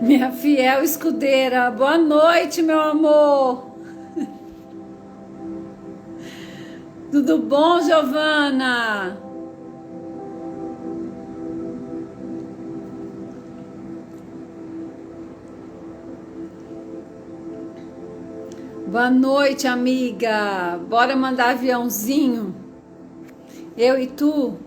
Minha fiel escudeira, boa noite, meu amor. Tudo bom, Giovana? Boa noite, amiga. Bora mandar aviãozinho? Eu e tu?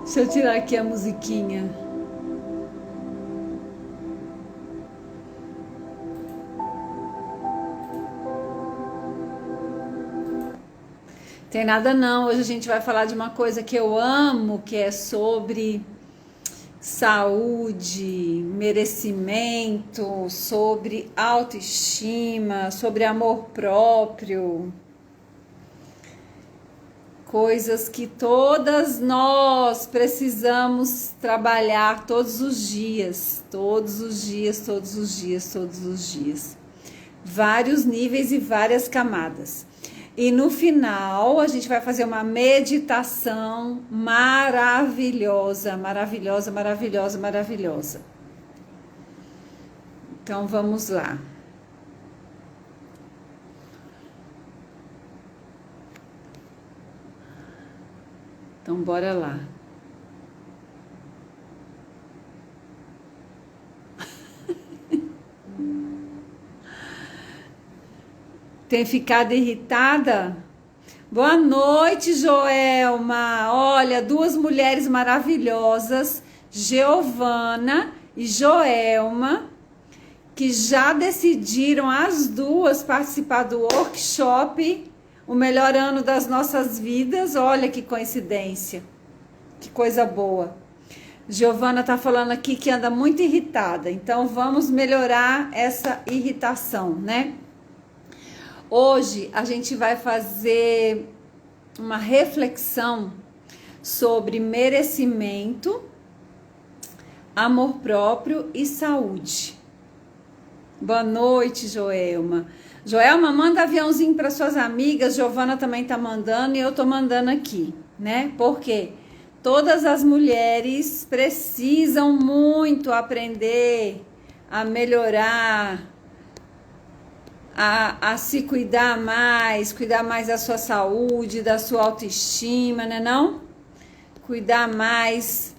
Deixa eu tirar aqui a musiquinha. Tem nada não, hoje a gente vai falar de uma coisa que eu amo, que é sobre saúde, merecimento, sobre autoestima, sobre amor próprio. Coisas que todas nós precisamos trabalhar todos os dias, todos os dias, todos os dias, todos os dias. Vários níveis e várias camadas. E no final a gente vai fazer uma meditação maravilhosa, maravilhosa, maravilhosa, maravilhosa. Então vamos lá. Então, bora lá. Tem ficado irritada? Boa noite, Joelma. Olha, duas mulheres maravilhosas, Giovana e Joelma, que já decidiram as duas participar do workshop O Melhor Ano das Nossas Vidas. Olha que coincidência, que coisa boa. Giovana tá falando aqui que anda muito irritada, então vamos melhorar essa irritação, né? Hoje a gente vai fazer uma reflexão sobre merecimento, amor próprio e saúde. Boa noite, Joelma. Joelma, manda aviãozinho para suas amigas, Giovana também tá mandando e eu tô mandando aqui, né? Porque todas as mulheres precisam muito aprender a melhorar, a se cuidar mais da sua saúde, da sua autoestima, né não? Cuidar mais,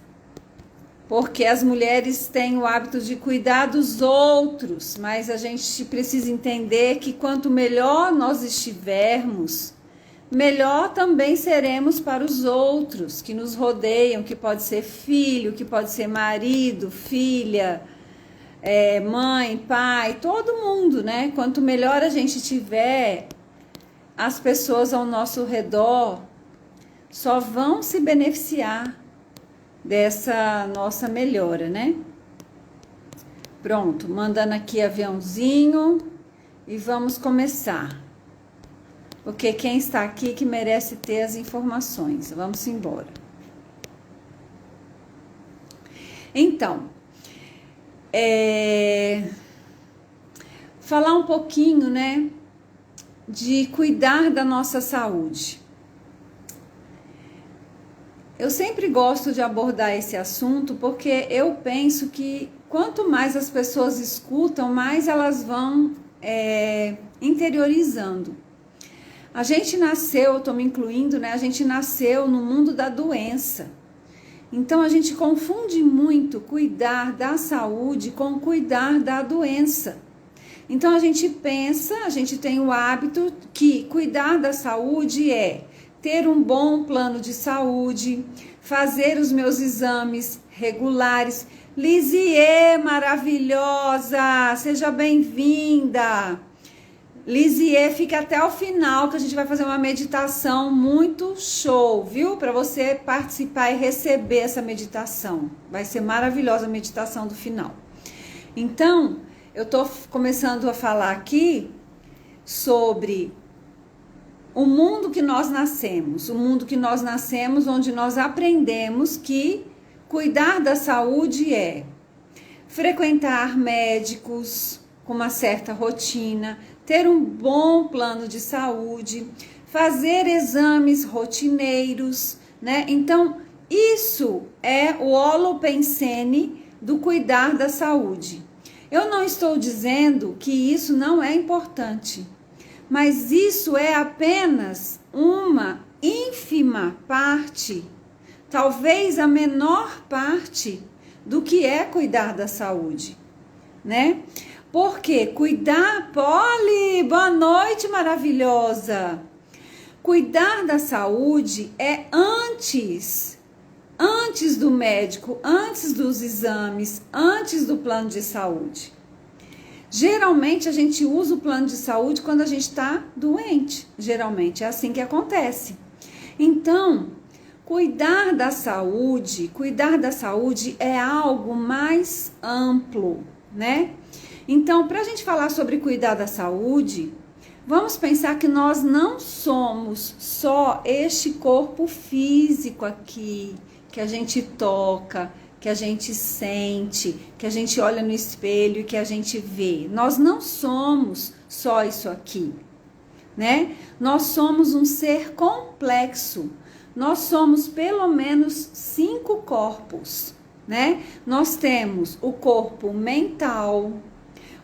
porque as mulheres têm o hábito de cuidar dos outros, mas a gente precisa entender que quanto melhor nós estivermos, melhor também seremos para os outros que nos rodeiam, que pode ser filho, que pode ser marido, filha, mãe, pai, todo mundo, né? Quanto melhor a gente tiver, as pessoas ao nosso redor só vão se beneficiar dessa nossa melhora, né? Pronto, mandando aqui aviãozinho e vamos começar. Porque quem está aqui que merece ter as informações. Vamos embora. Então, falar um pouquinho, né, de cuidar da nossa saúde. Eu sempre gosto de abordar esse assunto porque eu penso que quanto mais as pessoas escutam, mais elas vão interiorizando. A gente nasceu, eu estou me incluindo, né? A gente nasceu no mundo da doença. Então a gente confunde muito cuidar da saúde com cuidar da doença. Então a gente pensa, a gente tem o hábito que cuidar da saúde é ter um bom plano de saúde, fazer os meus exames regulares. Lisier, maravilhosa, seja bem-vinda. Lisier, fica até o final que a gente vai fazer uma meditação muito show, viu? Para você participar e receber essa meditação. Vai ser maravilhosa a meditação do final. Então, eu tô começando a falar aqui sobre o mundo que nós nascemos. O mundo que nós nascemos, onde nós aprendemos que cuidar da saúde é frequentar médicos com uma certa rotina, ter um bom plano de saúde, fazer exames rotineiros, né? Então, isso é o holopensene do cuidar da saúde. Eu não estou dizendo que isso não é importante, mas isso é apenas uma ínfima parte, talvez a menor parte do que é cuidar da saúde, né? Porque cuidar, Polly, boa noite, maravilhosa. Cuidar da saúde é antes do médico, antes dos exames, antes do plano de saúde. Geralmente a gente usa o plano de saúde quando a gente está doente. Geralmente é assim que acontece. Então, cuidar da saúde é algo mais amplo, né? Então, para a gente falar sobre cuidar da saúde, vamos pensar que nós não somos só este corpo físico aqui, que a gente toca, que a gente sente, que a gente olha no espelho e que a gente vê. Nós não somos só isso aqui, né? Nós somos um ser complexo. Nós somos pelo menos 5 corpos, né? Nós temos o corpo mental,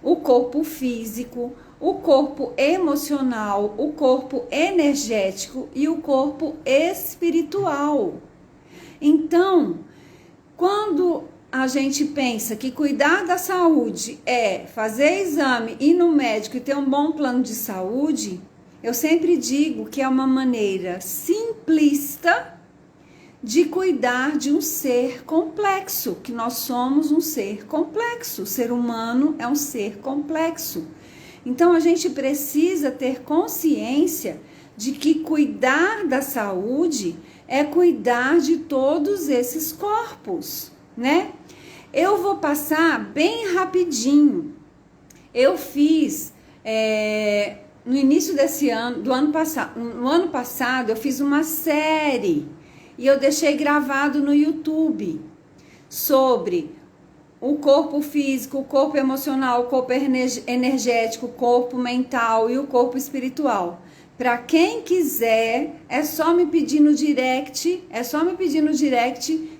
o corpo físico, o corpo emocional, o corpo energético e o corpo espiritual. Então, quando a gente pensa que cuidar da saúde é fazer exame, ir no médico e ter um bom plano de saúde, eu sempre digo que é uma maneira simplista de cuidar de um ser complexo, que nós somos um ser complexo, o ser humano é um ser complexo. Então a gente precisa ter consciência de que cuidar da saúde é cuidar de todos esses corpos, né? Eu vou passar bem rapidinho. Eu fiz no início desse ano, no ano passado eu fiz uma série e eu deixei gravado no YouTube sobre o corpo físico, o corpo emocional, o corpo energético, o corpo mental e o corpo espiritual. Para quem quiser, é só me pedir no direct,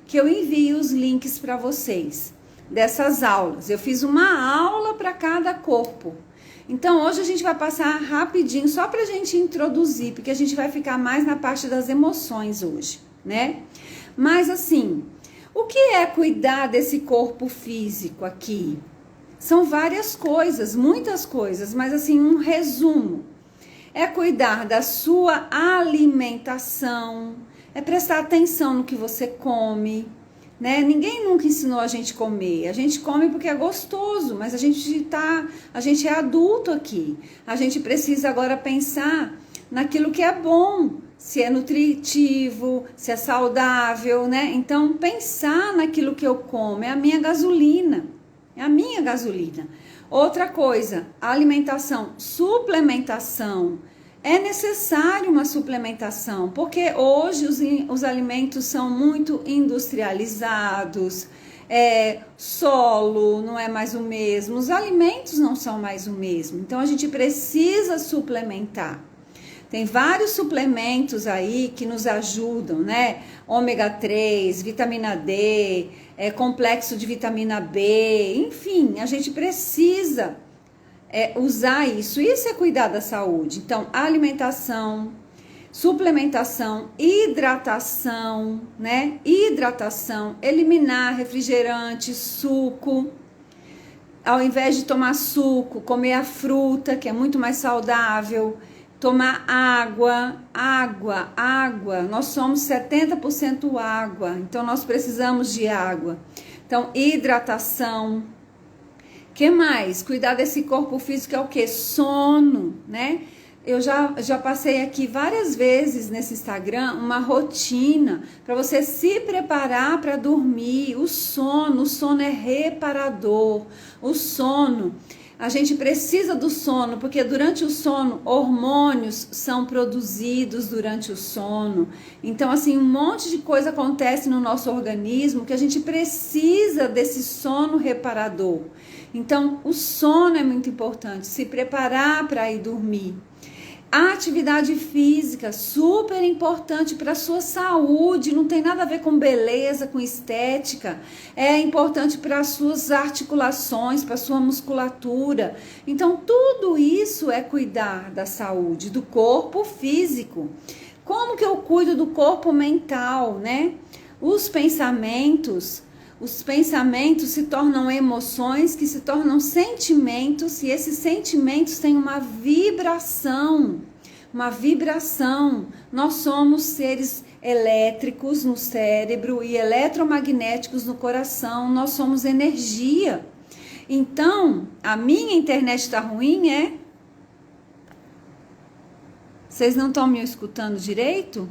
que eu envio os links para vocês dessas aulas. Eu fiz uma aula para cada corpo. Então, hoje a gente vai passar rapidinho, só para a gente introduzir, porque a gente vai ficar mais na parte das emoções hoje, né? Mas assim, o que é cuidar desse corpo físico aqui? São várias coisas, muitas coisas, mas assim, um resumo. É cuidar da sua alimentação, é prestar atenção no que você come, né? Ninguém nunca ensinou a gente a comer. A gente come porque é gostoso, mas a gente é adulto aqui. A gente precisa agora pensar naquilo que é bom, se é nutritivo, se é saudável, né? Então, pensar naquilo que eu como é a minha gasolina. É a minha gasolina. Outra coisa, alimentação, suplementação. É necessário uma suplementação, porque hoje os alimentos são muito industrializados, solo não é mais o mesmo, os alimentos não são mais o mesmo. Então, a gente precisa suplementar. Tem vários suplementos aí que nos ajudam, né? Ômega 3, vitamina D, complexo de vitamina B, enfim, a gente precisa usar isso. Isso é cuidar da saúde. Então, alimentação, suplementação, hidratação, né? Hidratação, eliminar refrigerante, suco. Ao invés de tomar suco, comer a fruta, que é muito mais saudável. Tomar água. Nós somos 70% água, então nós precisamos de água. Então, hidratação. Que mais? Cuidar desse corpo físico é o quê? Sono, né? Eu já passei aqui várias vezes nesse Instagram uma rotina para você se preparar para dormir. O sono é reparador. O sono, a gente precisa do sono, porque durante o sono, hormônios são produzidos durante o sono. Então, assim, um monte de coisa acontece no nosso organismo que a gente precisa desse sono reparador. Então, o sono é muito importante, se preparar para ir dormir. A atividade física, super importante para a sua saúde, não tem nada a ver com beleza, com estética, é importante para as suas articulações, para a sua musculatura. Então, tudo isso é cuidar da saúde, do corpo físico. Como que eu cuido do corpo mental, né? Os pensamentos se tornam emoções, que se tornam sentimentos, e esses sentimentos têm uma vibração. Nós somos seres elétricos no cérebro e eletromagnéticos no coração, nós somos energia. Então, a minha internet está ruim, Vocês não estão me escutando direito?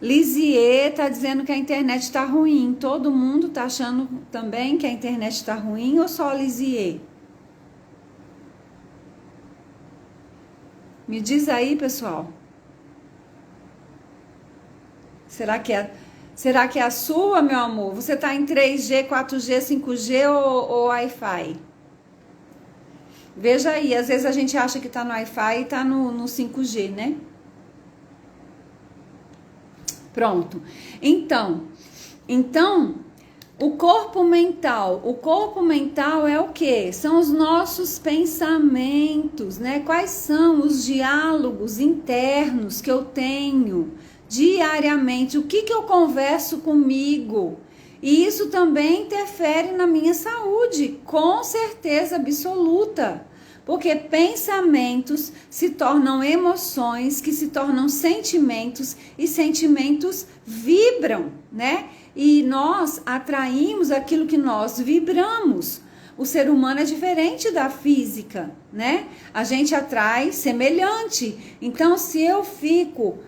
Lisier tá dizendo que a internet está ruim. Todo mundo tá achando também que a internet está ruim ou só a Lisier? Me diz aí, pessoal. Será que é a sua, meu amor? Você tá em 3G, 4G, 5G ou Wi-Fi? Veja aí, às vezes a gente acha que tá no Wi-Fi e tá no 5G, né? Pronto. Então, o corpo mental é o quê? São os nossos pensamentos, né? Quais são os diálogos internos que eu tenho diariamente? O que eu converso comigo? E isso também interfere na minha saúde, com certeza absoluta. Porque pensamentos se tornam emoções, que se tornam sentimentos, e sentimentos vibram, né? E nós atraímos aquilo que nós vibramos. O ser humano é diferente da física, né? A gente atrai semelhante. Então, se eu fico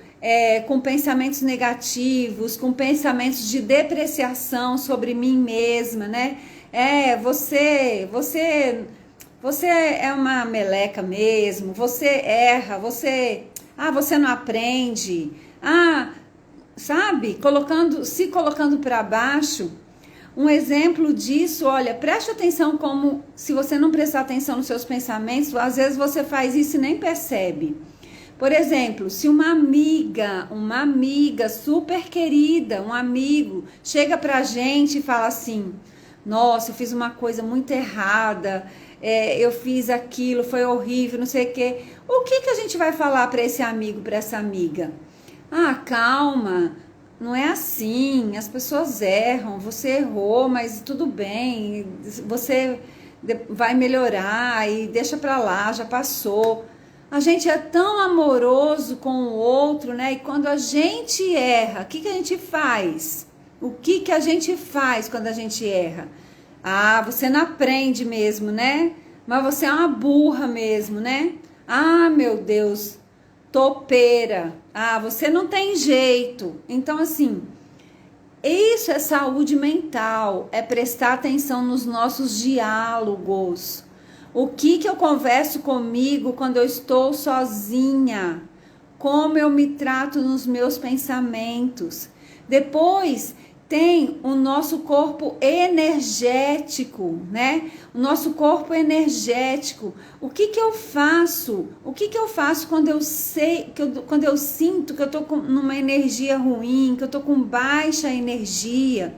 com pensamentos negativos, com pensamentos de depreciação sobre mim mesma, né? Você é uma meleca mesmo, você erra, você não aprende, sabe? Se colocando para baixo. Um exemplo disso, olha, preste atenção como, se você não prestar atenção nos seus pensamentos, às vezes você faz isso e nem percebe. Por exemplo, se uma amiga super querida, um amigo, chega pra gente e fala assim: nossa, eu fiz uma coisa muito errada, eu fiz aquilo, foi horrível, não sei o quê. O que a gente vai falar para esse amigo, para essa amiga? Calma, não é assim, as pessoas erram, você errou, mas tudo bem, você vai melhorar e deixa pra lá, já passou. A gente é tão amoroso com o outro, né? E quando a gente erra, o que a gente faz? O que a gente faz quando a gente erra? Você não aprende mesmo, né? Mas você é uma burra mesmo, né? Meu Deus, topeira. Você não tem jeito. Então, assim, isso é saúde mental, é prestar atenção nos nossos diálogos. O que eu converso comigo quando eu estou sozinha? Como eu me trato nos meus pensamentos? Depois, tem o nosso corpo energético, né? O nosso corpo energético. O que que eu faço? O que que eu faço quando eu sei, quando eu sinto que eu tô numa energia ruim, que eu tô com baixa energia?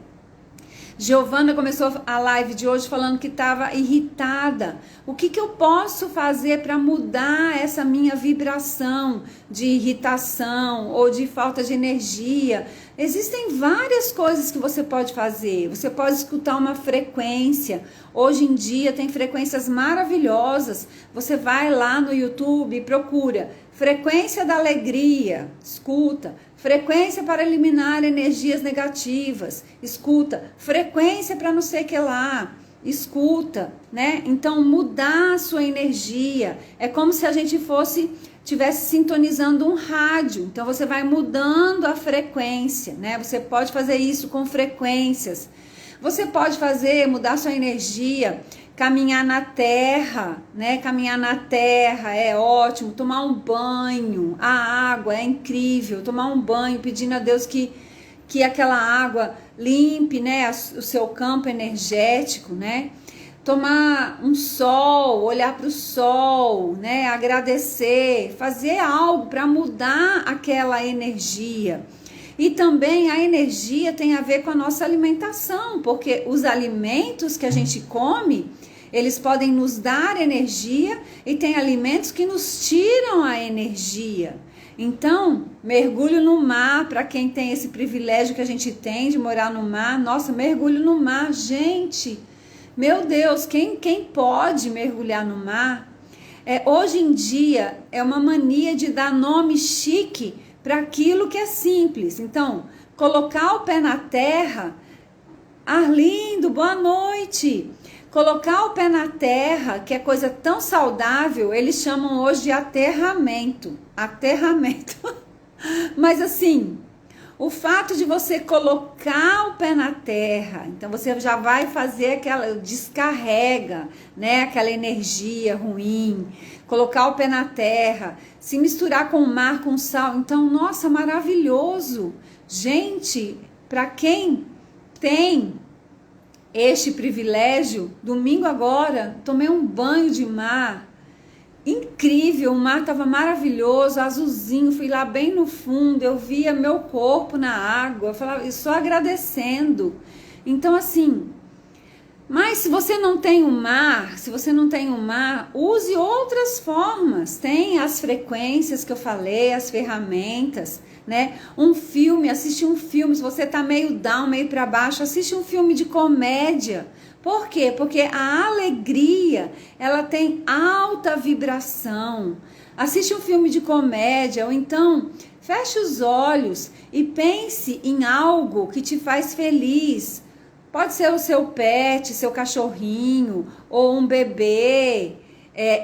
Giovana começou a live de hoje falando que estava irritada. O que que eu posso fazer para mudar essa minha vibração de irritação ou de falta de energia? Existem várias coisas que você pode fazer. Você pode escutar uma frequência. Hoje em dia tem frequências maravilhosas. Você vai lá no YouTube e procura frequência da alegria, escuta. Frequência para eliminar energias negativas, escuta. Frequência para não sei o que lá, escuta, né? Então, mudar a sua energia é como se a gente tivesse sintonizando um rádio. Então, você vai mudando a frequência, né? Você pode fazer isso com frequências. Você pode mudar sua energia, caminhar na terra, né? Caminhar na terra é ótimo, tomar um banho, a água é incrível, tomar um banho pedindo a Deus que aquela água limpe, né? O seu campo energético, né? Tomar um sol, olhar para o sol, né? Agradecer, fazer algo para mudar aquela energia. E também a energia tem a ver com a nossa alimentação, porque os alimentos que a gente come, eles podem nos dar energia e tem alimentos que nos tiram a energia. Então, mergulho no mar, para quem tem esse privilégio que a gente tem de morar no mar, nossa, mergulho no mar, gente, meu Deus, quem pode mergulhar no mar? Hoje em dia é uma mania de dar nome chique para aquilo que é simples. Então, colocar o pé na terra, Arlindo, boa noite. Colocar o pé na terra, que é coisa tão saudável, eles chamam hoje de aterramento. Aterramento. Mas assim, o fato de você colocar o pé na terra, então você já vai fazer descarrega, né, aquela energia ruim, colocar o pé na terra, se misturar com o mar, com sal, então, nossa, maravilhoso. Gente, para quem tem este privilégio, domingo agora, tomei um banho de mar, incrível, o mar estava maravilhoso, azulzinho, fui lá bem no fundo, eu via meu corpo na água, eu falava, só agradecendo. Então assim, mas se você não tem o mar, use outras formas, tem as frequências que eu falei, as ferramentas, né? Um filme, assiste um filme, se você tá meio down, meio para baixo, assiste um filme de comédia. Por quê? Porque a alegria, ela tem alta vibração. Assiste um filme de comédia, ou então feche os olhos e pense em algo que te faz feliz. Pode ser o seu pet, seu cachorrinho, ou um bebê.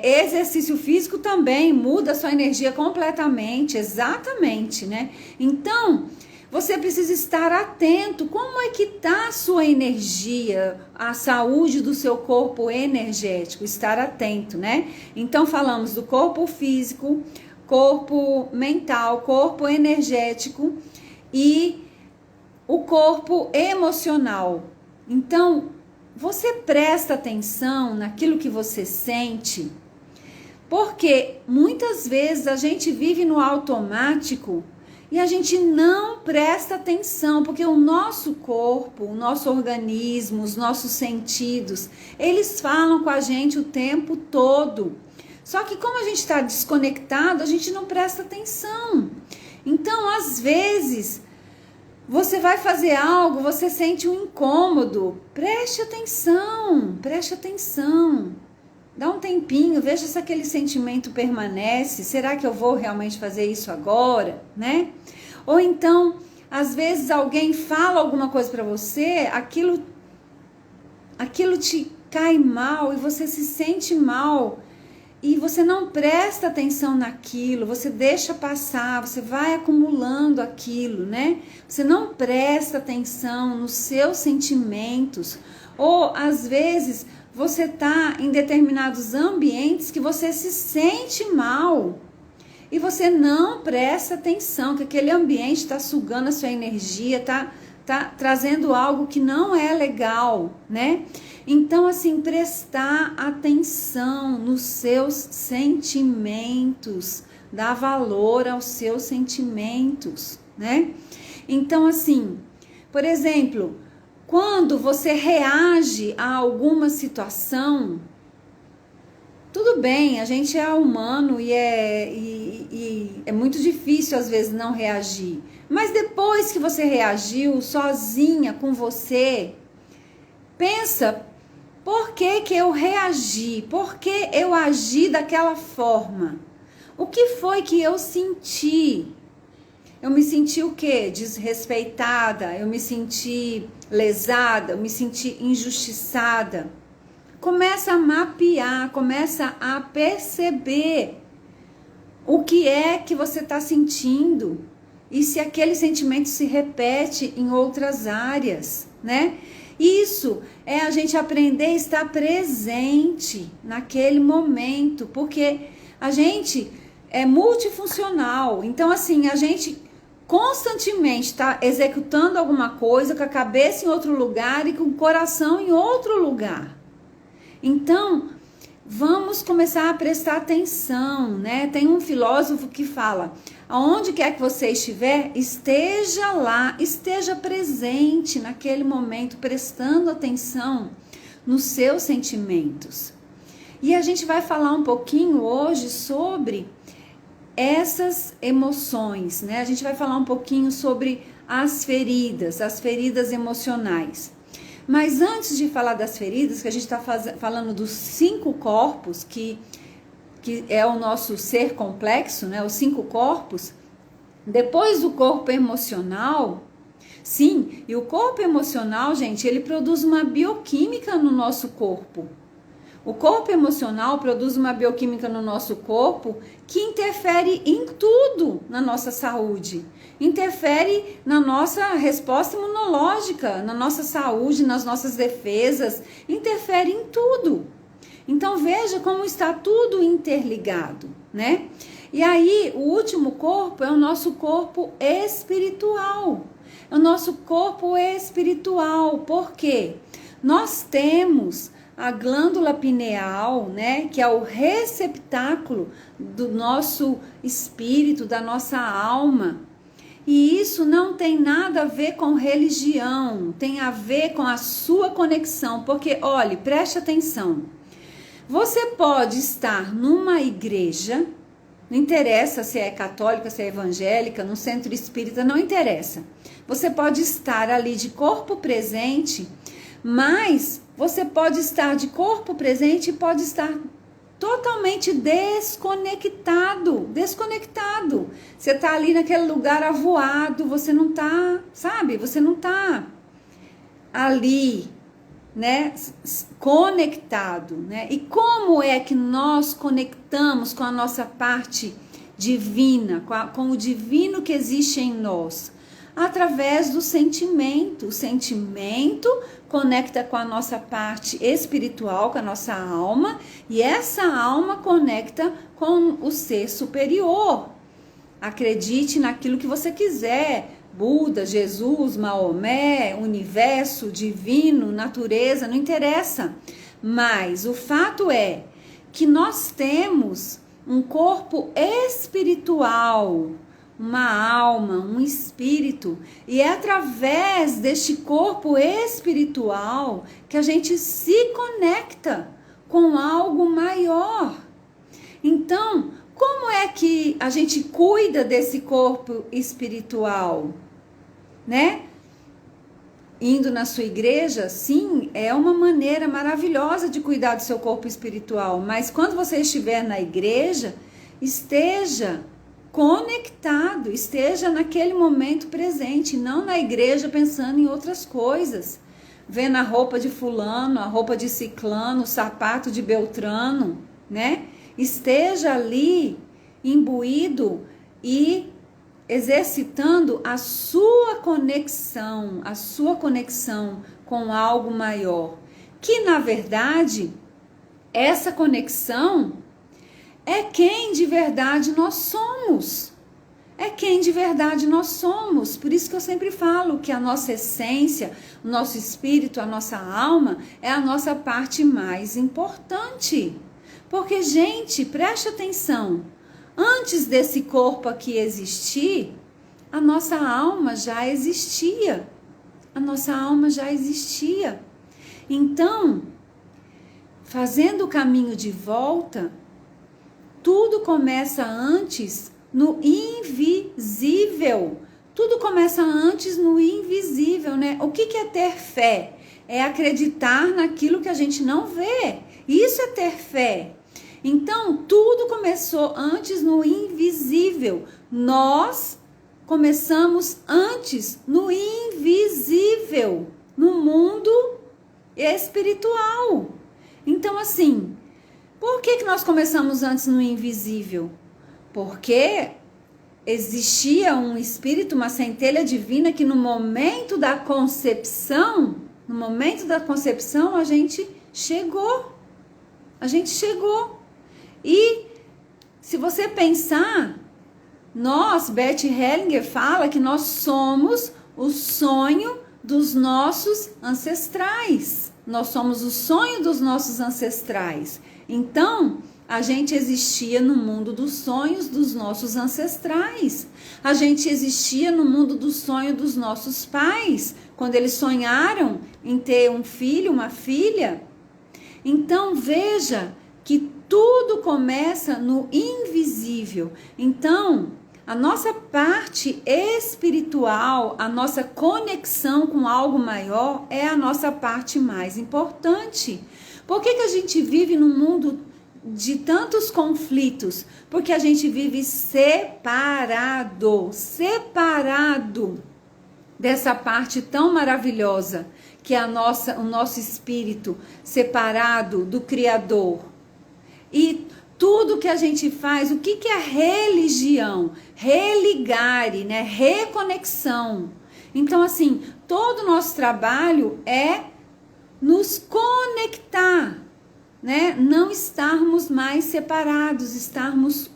Exercício físico também muda a sua energia completamente, exatamente, né? Então, você precisa estar atento. Como é que está a sua energia, a saúde do seu corpo energético? Estar atento, né? Então, falamos do corpo físico, corpo mental, corpo energético e o corpo emocional. Então, você presta atenção naquilo que você sente, porque muitas vezes a gente vive no automático e a gente não presta atenção, porque o nosso corpo, o nosso organismo, os nossos sentidos, eles falam com a gente o tempo todo. Só que como a gente está desconectado, a gente não presta atenção. Então, às vezes, você vai fazer algo, você sente um incômodo. Preste atenção, preste atenção. Dá um tempinho, veja se aquele sentimento permanece. Será que eu vou realmente fazer isso agora, né? Ou então, às vezes alguém fala alguma coisa para você, aquilo te cai mal e você se sente mal. E você não presta atenção naquilo, você deixa passar, você vai acumulando aquilo, né? Você não presta atenção nos seus sentimentos. Ou, às vezes, você está em determinados ambientes que você se sente mal. E você não presta atenção, que aquele ambiente está sugando a sua energia, tá tá trazendo algo que não é legal, né? Então, assim, prestar atenção nos seus sentimentos, dar valor aos seus sentimentos, né? Então, assim, por exemplo, quando você reage a alguma situação, tudo bem, a gente é humano e é muito difícil às vezes não reagir. Mas depois que você reagiu sozinha com você, pensa, por que que eu reagi? Por que eu agi daquela forma? O que foi que eu senti? Eu me senti o quê? Desrespeitada, eu me senti lesada, eu me senti injustiçada. Começa a mapear, começa a perceber o que é que você está sentindo e se aquele sentimento se repete em outras áreas, né? Isso é a gente aprender a estar presente naquele momento, porque a gente é multifuncional. Então, assim, a gente constantemente está executando alguma coisa com a cabeça em outro lugar e com o coração em outro lugar. Então, vamos começar a prestar atenção, né? Tem um filósofo que fala, aonde quer que você estiver, esteja lá, esteja presente naquele momento, prestando atenção nos seus sentimentos. E a gente vai falar um pouquinho hoje sobre essas emoções, né? A gente vai falar um pouquinho sobre as feridas emocionais. Mas antes de falar das feridas, que a gente está falando dos 5 corpos, que é o nosso ser complexo, né? Os 5 corpos. Depois do corpo emocional, sim, e o corpo emocional, gente, ele produz uma bioquímica no nosso corpo. O corpo emocional produz uma bioquímica no nosso corpo que interfere em tudo na nossa saúde. Interfere na nossa resposta imunológica, na nossa saúde, nas nossas defesas. Interfere em tudo. Então veja como está tudo interligado, né? E aí o último corpo é o nosso corpo espiritual. É o nosso corpo espiritual. Por quê? Nós temos a glândula pineal, né, que é o receptáculo do nosso espírito, da nossa alma. E isso não tem nada a ver com religião, tem a ver com a sua conexão, porque, olhe, preste atenção. Você pode estar numa igreja, não interessa se é católica, se é evangélica, no centro espírita, não interessa. Você pode estar ali de corpo presente, mas você pode estar de corpo presente e pode estar totalmente desconectado. Você está ali naquele lugar avoado, você não está, sabe? Você não está ali, né? Conectado, né? E como é que nós conectamos com a nossa parte divina, com o divino que existe em nós? Através do sentimento. O sentimento conecta com a nossa parte espiritual, com a nossa alma, e essa alma conecta com o ser superior. Acredite naquilo que você quiser, Buda, Jesus, Maomé, universo, divino, natureza, não interessa. Mas o fato é que nós temos um corpo espiritual, uma alma, um espírito, e é através deste corpo espiritual que a gente se conecta com algo maior. Então, como é que a gente cuida desse corpo espiritual, né? Indo na sua igreja, sim, é uma maneira maravilhosa de cuidar do seu corpo espiritual, mas quando você estiver na igreja, esteja conectado, esteja naquele momento presente, não na igreja pensando em outras coisas, vendo a roupa de fulano, a roupa de ciclano, o sapato de beltrano, né? Esteja ali imbuído e exercitando a sua conexão com algo maior, que na verdade essa conexão é quem de verdade nós somos. É quem quem de verdade nós somos. Por isso que eu sempre falo que a nossa essência, o nosso espírito, a nossa alma é a nossa parte mais importante. Porque, gente, preste atenção, antes desse corpo aqui existir, a nossa alma já existia. A nossa alma já existia. Então, fazendo o caminho de volta, tudo começa antes no invisível. Tudo começa antes no invisível, né? O que é ter fé? É acreditar naquilo que a gente não vê. Isso é ter fé. Então, tudo começou antes no invisível. Nós começamos antes no invisível, no mundo espiritual. Então, assim, por que nós começamos antes no invisível? Porque existia um espírito, uma centelha divina que no momento da concepção, a gente chegou. A gente chegou. E se você pensar, Bert Hellinger fala que nós somos o sonho dos nossos ancestrais. Nós somos o sonho dos nossos ancestrais. Então, a gente existia no mundo dos sonhos dos nossos ancestrais. A gente existia no mundo do sonho dos nossos pais, quando eles sonharam em ter um filho, uma filha. Então, veja que tudo começa no invisível. Então, a nossa parte espiritual, a nossa conexão com algo maior é a nossa parte mais importante. Por que a gente vive num mundo de tantos conflitos? Porque a gente vive separado dessa parte tão maravilhosa que é o nosso espírito, separado do Criador. E tudo que a gente faz, o que é religião? Religare, né? Reconexão. Então, assim, todo o nosso trabalho é nos conectar, né? Não estarmos mais separados, estarmos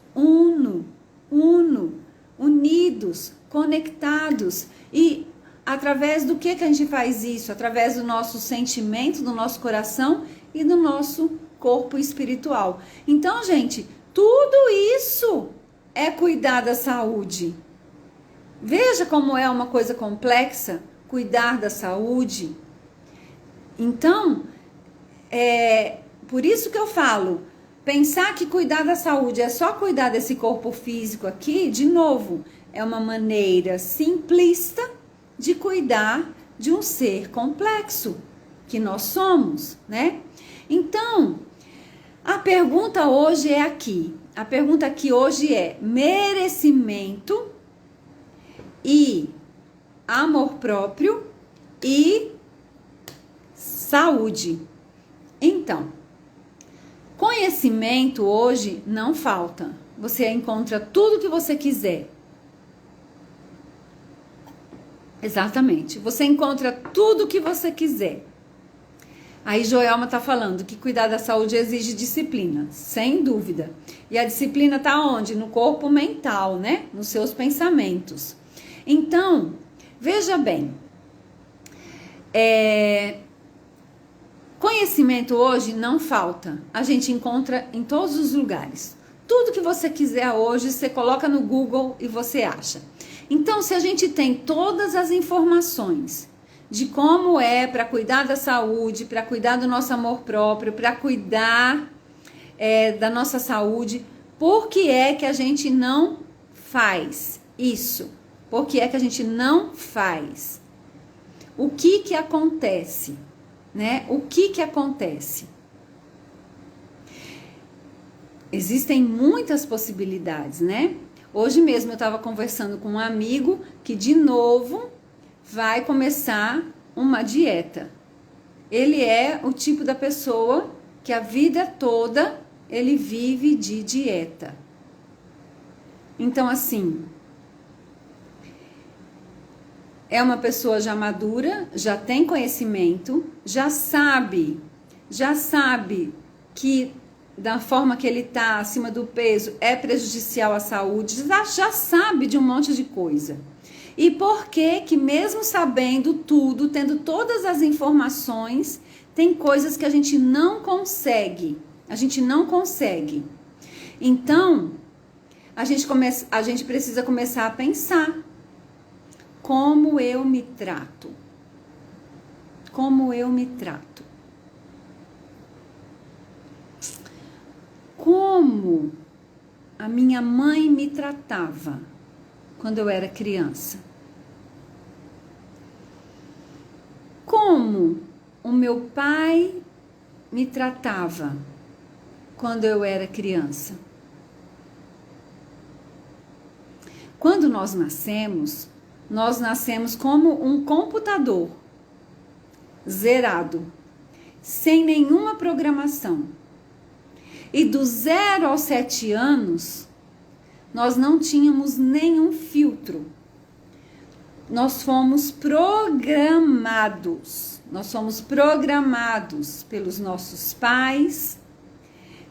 unidos, conectados. E através do que a gente faz isso? Através do nosso sentimento, do nosso coração e do nosso corpo espiritual. Então, gente, tudo isso é cuidar da saúde. Veja como é uma coisa complexa, cuidar da saúde. Então, por isso que eu falo, pensar que cuidar da saúde é só cuidar desse corpo físico aqui, de novo, é uma maneira simplista de cuidar de um ser complexo que nós somos, né? Então, a pergunta hoje é aqui. A pergunta aqui hoje é merecimento e amor próprio e saúde. Então, conhecimento hoje não falta. Você encontra tudo que você quiser. Exatamente. Você encontra tudo que você quiser. Aí Joelma está falando que cuidar da saúde exige disciplina, sem dúvida. E a disciplina está onde? No corpo mental, né? Nos seus pensamentos. Então, veja bem. Conhecimento hoje não falta. A gente encontra em todos os lugares. Tudo que você quiser hoje, você coloca no Google e você acha. Então, se a gente tem todas as informações de como é para cuidar da saúde, para cuidar do nosso amor próprio, para cuidar da nossa saúde, por que é que a gente não faz isso? Por que é que a gente não faz? O que acontece? Né? O que acontece? Existem muitas possibilidades, né? Hoje mesmo eu estava conversando com um amigo que de novo vai começar uma dieta. Ele é o tipo da pessoa que a vida toda ele vive de dieta. Então, assim, é uma pessoa já madura, já tem conhecimento, já sabe que da forma que ele está acima do peso é prejudicial à saúde, já sabe de um monte de coisa. E por que que mesmo sabendo tudo, tendo todas as informações, tem coisas que a gente não consegue? A gente não consegue. Então, a gente precisa começar a pensar: como eu me trato? Como eu me trato? Como a minha mãe me tratava quando eu era criança? Como o meu pai me tratava quando eu era criança? Quando nós nascemos como um computador zerado, sem nenhuma programação. E do 0 aos 7 anos, nós não tínhamos nenhum filtro. Nós fomos programados. Nós somos programados pelos nossos pais,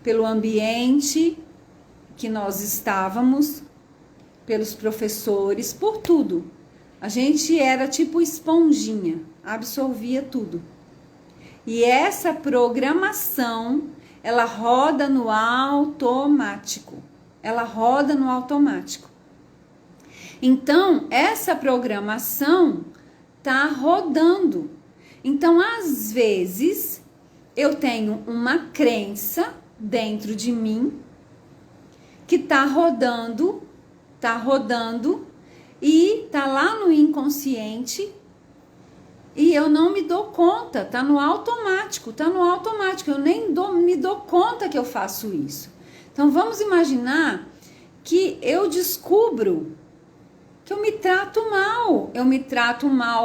pelo ambiente que nós estávamos, pelos professores, por tudo. A gente era tipo esponjinha, absorvia tudo. E essa programação, ela roda no automático. Ela roda no automático. Então, essa programação tá rodando. Então, às vezes, eu tenho uma crença dentro de mim que tá rodando e tá lá no inconsciente e eu não me dou conta, tá no automático, eu nem me dou conta que eu faço isso. Então vamos imaginar que eu descubro que eu me trato mal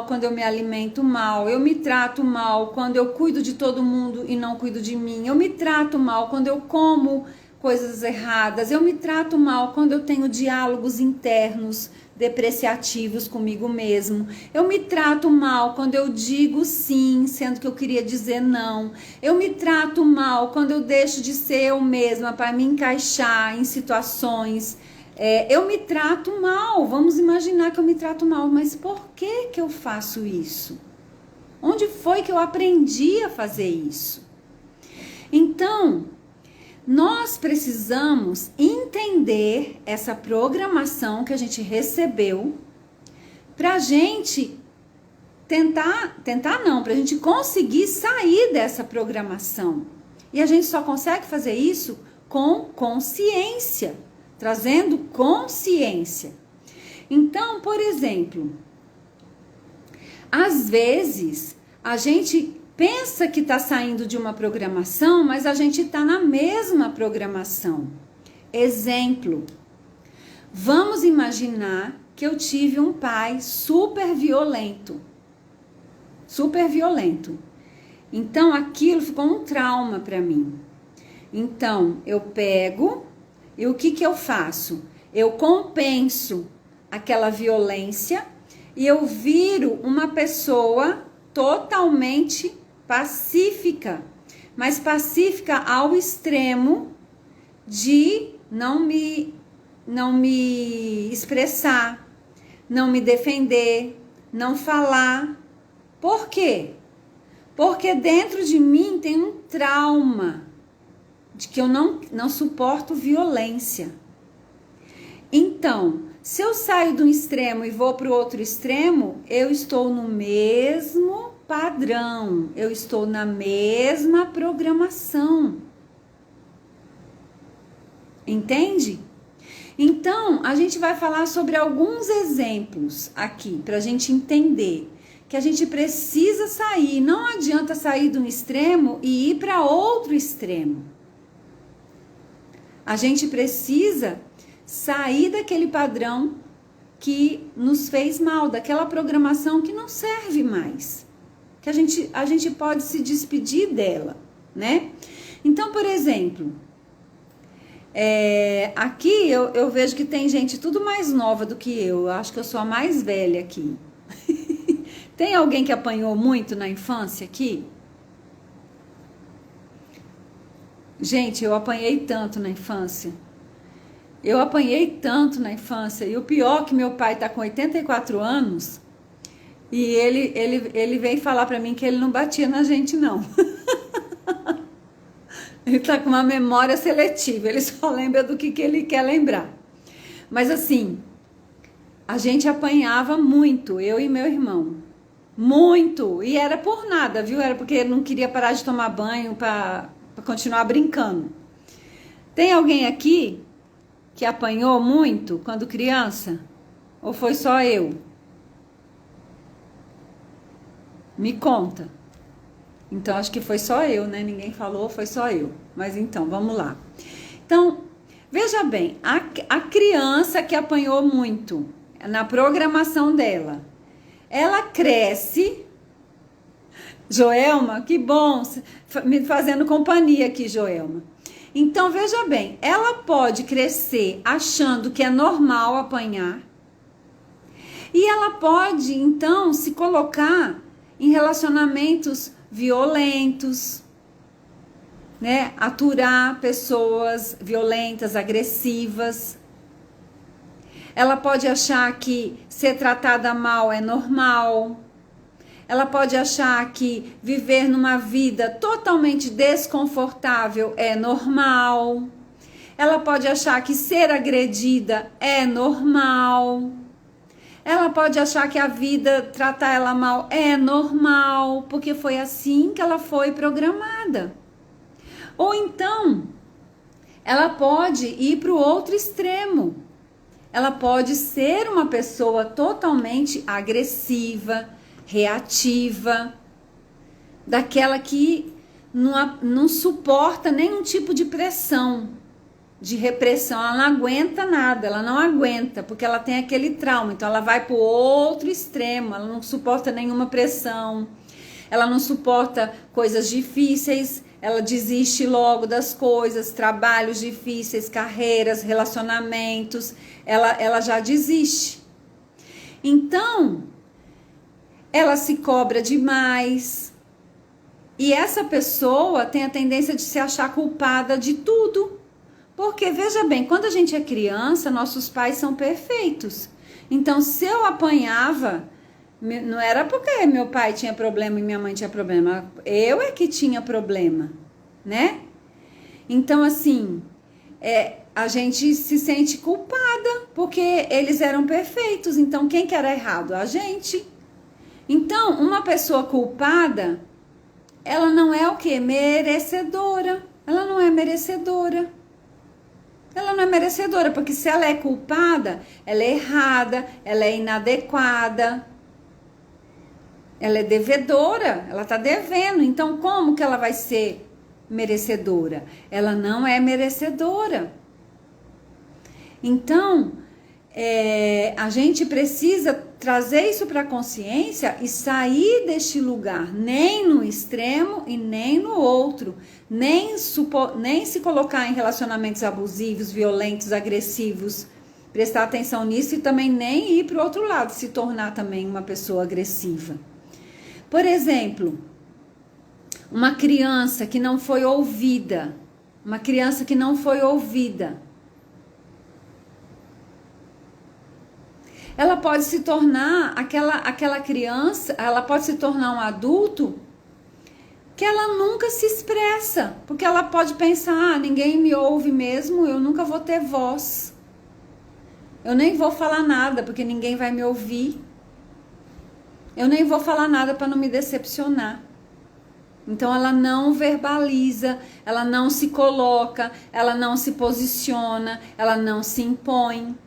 quando eu me alimento mal, eu me trato mal quando eu cuido de todo mundo e não cuido de mim, eu me trato mal quando eu como coisas erradas, eu me trato mal quando eu tenho diálogos internos depreciativos comigo mesmo, eu me trato mal quando eu digo sim, sendo que eu queria dizer não, eu me trato mal quando eu deixo de ser eu mesma para me encaixar em situações, eu me trato mal, vamos imaginar que eu me trato mal, mas por que eu faço isso? Onde foi que eu aprendi a fazer isso? Então, nós precisamos entender essa programação que a gente recebeu para a gente para a gente conseguir sair dessa programação. E a gente só consegue fazer isso com consciência, trazendo consciência. Então, por exemplo, às vezes a gente pensa que está saindo de uma programação, mas a gente está na mesma programação. Exemplo, vamos imaginar que eu tive um pai super violento. Então, aquilo ficou um trauma para mim. Então, eu pego e o que eu faço? Eu compenso aquela violência e eu viro uma pessoa totalmente pacífica, mas pacífica ao extremo de não me expressar, não me defender, não falar. Por quê? Porque dentro de mim tem um trauma de que eu não suporto violência. Então, se eu saio de um extremo e vou para o outro extremo, eu estou no mesmo padrão, eu estou na mesma programação. Entende? Então, a gente vai falar sobre alguns exemplos aqui, para a gente entender que a gente precisa sair. Não adianta sair de um extremo e ir para outro extremo. A gente precisa sair daquele padrão que nos fez mal, daquela programação que não serve mais. Que a gente pode se despedir dela, né? Então, por exemplo, aqui eu vejo que tem gente tudo mais nova do que eu acho que eu sou a mais velha aqui. Tem alguém que apanhou muito na infância aqui? Gente, eu apanhei tanto na infância. Eu apanhei tanto na infância. E o pior é que meu pai tá com 84 anos e ele vem falar pra mim que ele não batia na gente, não. Ele tá com uma memória seletiva. Ele só lembra do que ele quer lembrar. Mas assim, a gente apanhava muito, eu e meu irmão. Muito. E era por nada, viu? Era porque ele não queria parar de tomar banho pra continuar brincando. Tem alguém aqui que apanhou muito quando criança? Ou foi só eu? Me conta. Então, acho que foi só eu, né? Ninguém falou, foi só eu. Mas então, vamos lá. Então, veja bem, a criança que apanhou muito na programação dela, ela cresce. Joelma, que bom, me fazendo companhia aqui, Joelma. Então, veja bem, ela pode crescer achando que é normal apanhar. E ela pode, então, se colocar em relacionamentos violentos, né? Aturar pessoas violentas, agressivas. Ela pode achar que ser tratada mal é normal. Ela pode achar que viver numa vida totalmente desconfortável é normal. Ela pode achar que ser agredida é normal. Ela pode achar que a vida tratar ela mal é normal, porque foi assim que ela foi programada. Ou então, ela pode ir para o outro extremo. Ela pode ser uma pessoa totalmente agressiva, reativa, daquela que não suporta nenhum tipo de pressão, de repressão. Ela não aguenta nada, ela não aguenta, porque ela tem aquele trauma. Então ela vai para o outro extremo, ela não suporta nenhuma pressão, ela não suporta coisas difíceis, ela desiste logo das coisas, trabalhos difíceis, carreiras, relacionamentos, ela já desiste. Então, ela se cobra demais. E essa pessoa tem a tendência de se achar culpada de tudo. Porque, veja bem, quando a gente é criança, nossos pais são perfeitos. Então, se eu apanhava, não era porque meu pai tinha problema e minha mãe tinha problema. Eu é que tinha problema, né? Então, assim, a gente se sente culpada porque eles eram perfeitos. Então, quem que era errado? A gente. Então, uma pessoa culpada, ela não é o quê? Merecedora. Ela não é merecedora. Ela não é merecedora, porque se ela é culpada, ela é errada, ela é inadequada, ela é devedora, ela está devendo. Então, como que ela vai ser merecedora? Ela não é merecedora. Então, a gente precisa trazer isso para a consciência e sair deste lugar, nem no extremo e nem no outro, nem se colocar em relacionamentos abusivos, violentos, agressivos, prestar atenção nisso e também nem ir para o outro lado, se tornar também uma pessoa agressiva. Por exemplo, uma criança que não foi ouvida, ela pode se tornar aquela criança, ela pode se tornar um adulto que ela nunca se expressa, porque ela pode pensar, ninguém me ouve mesmo, eu nunca vou ter voz. Eu nem vou falar nada, porque ninguém vai me ouvir. Eu nem vou falar nada para não me decepcionar. Então ela não verbaliza, ela não se coloca, ela não se posiciona, ela não se impõe.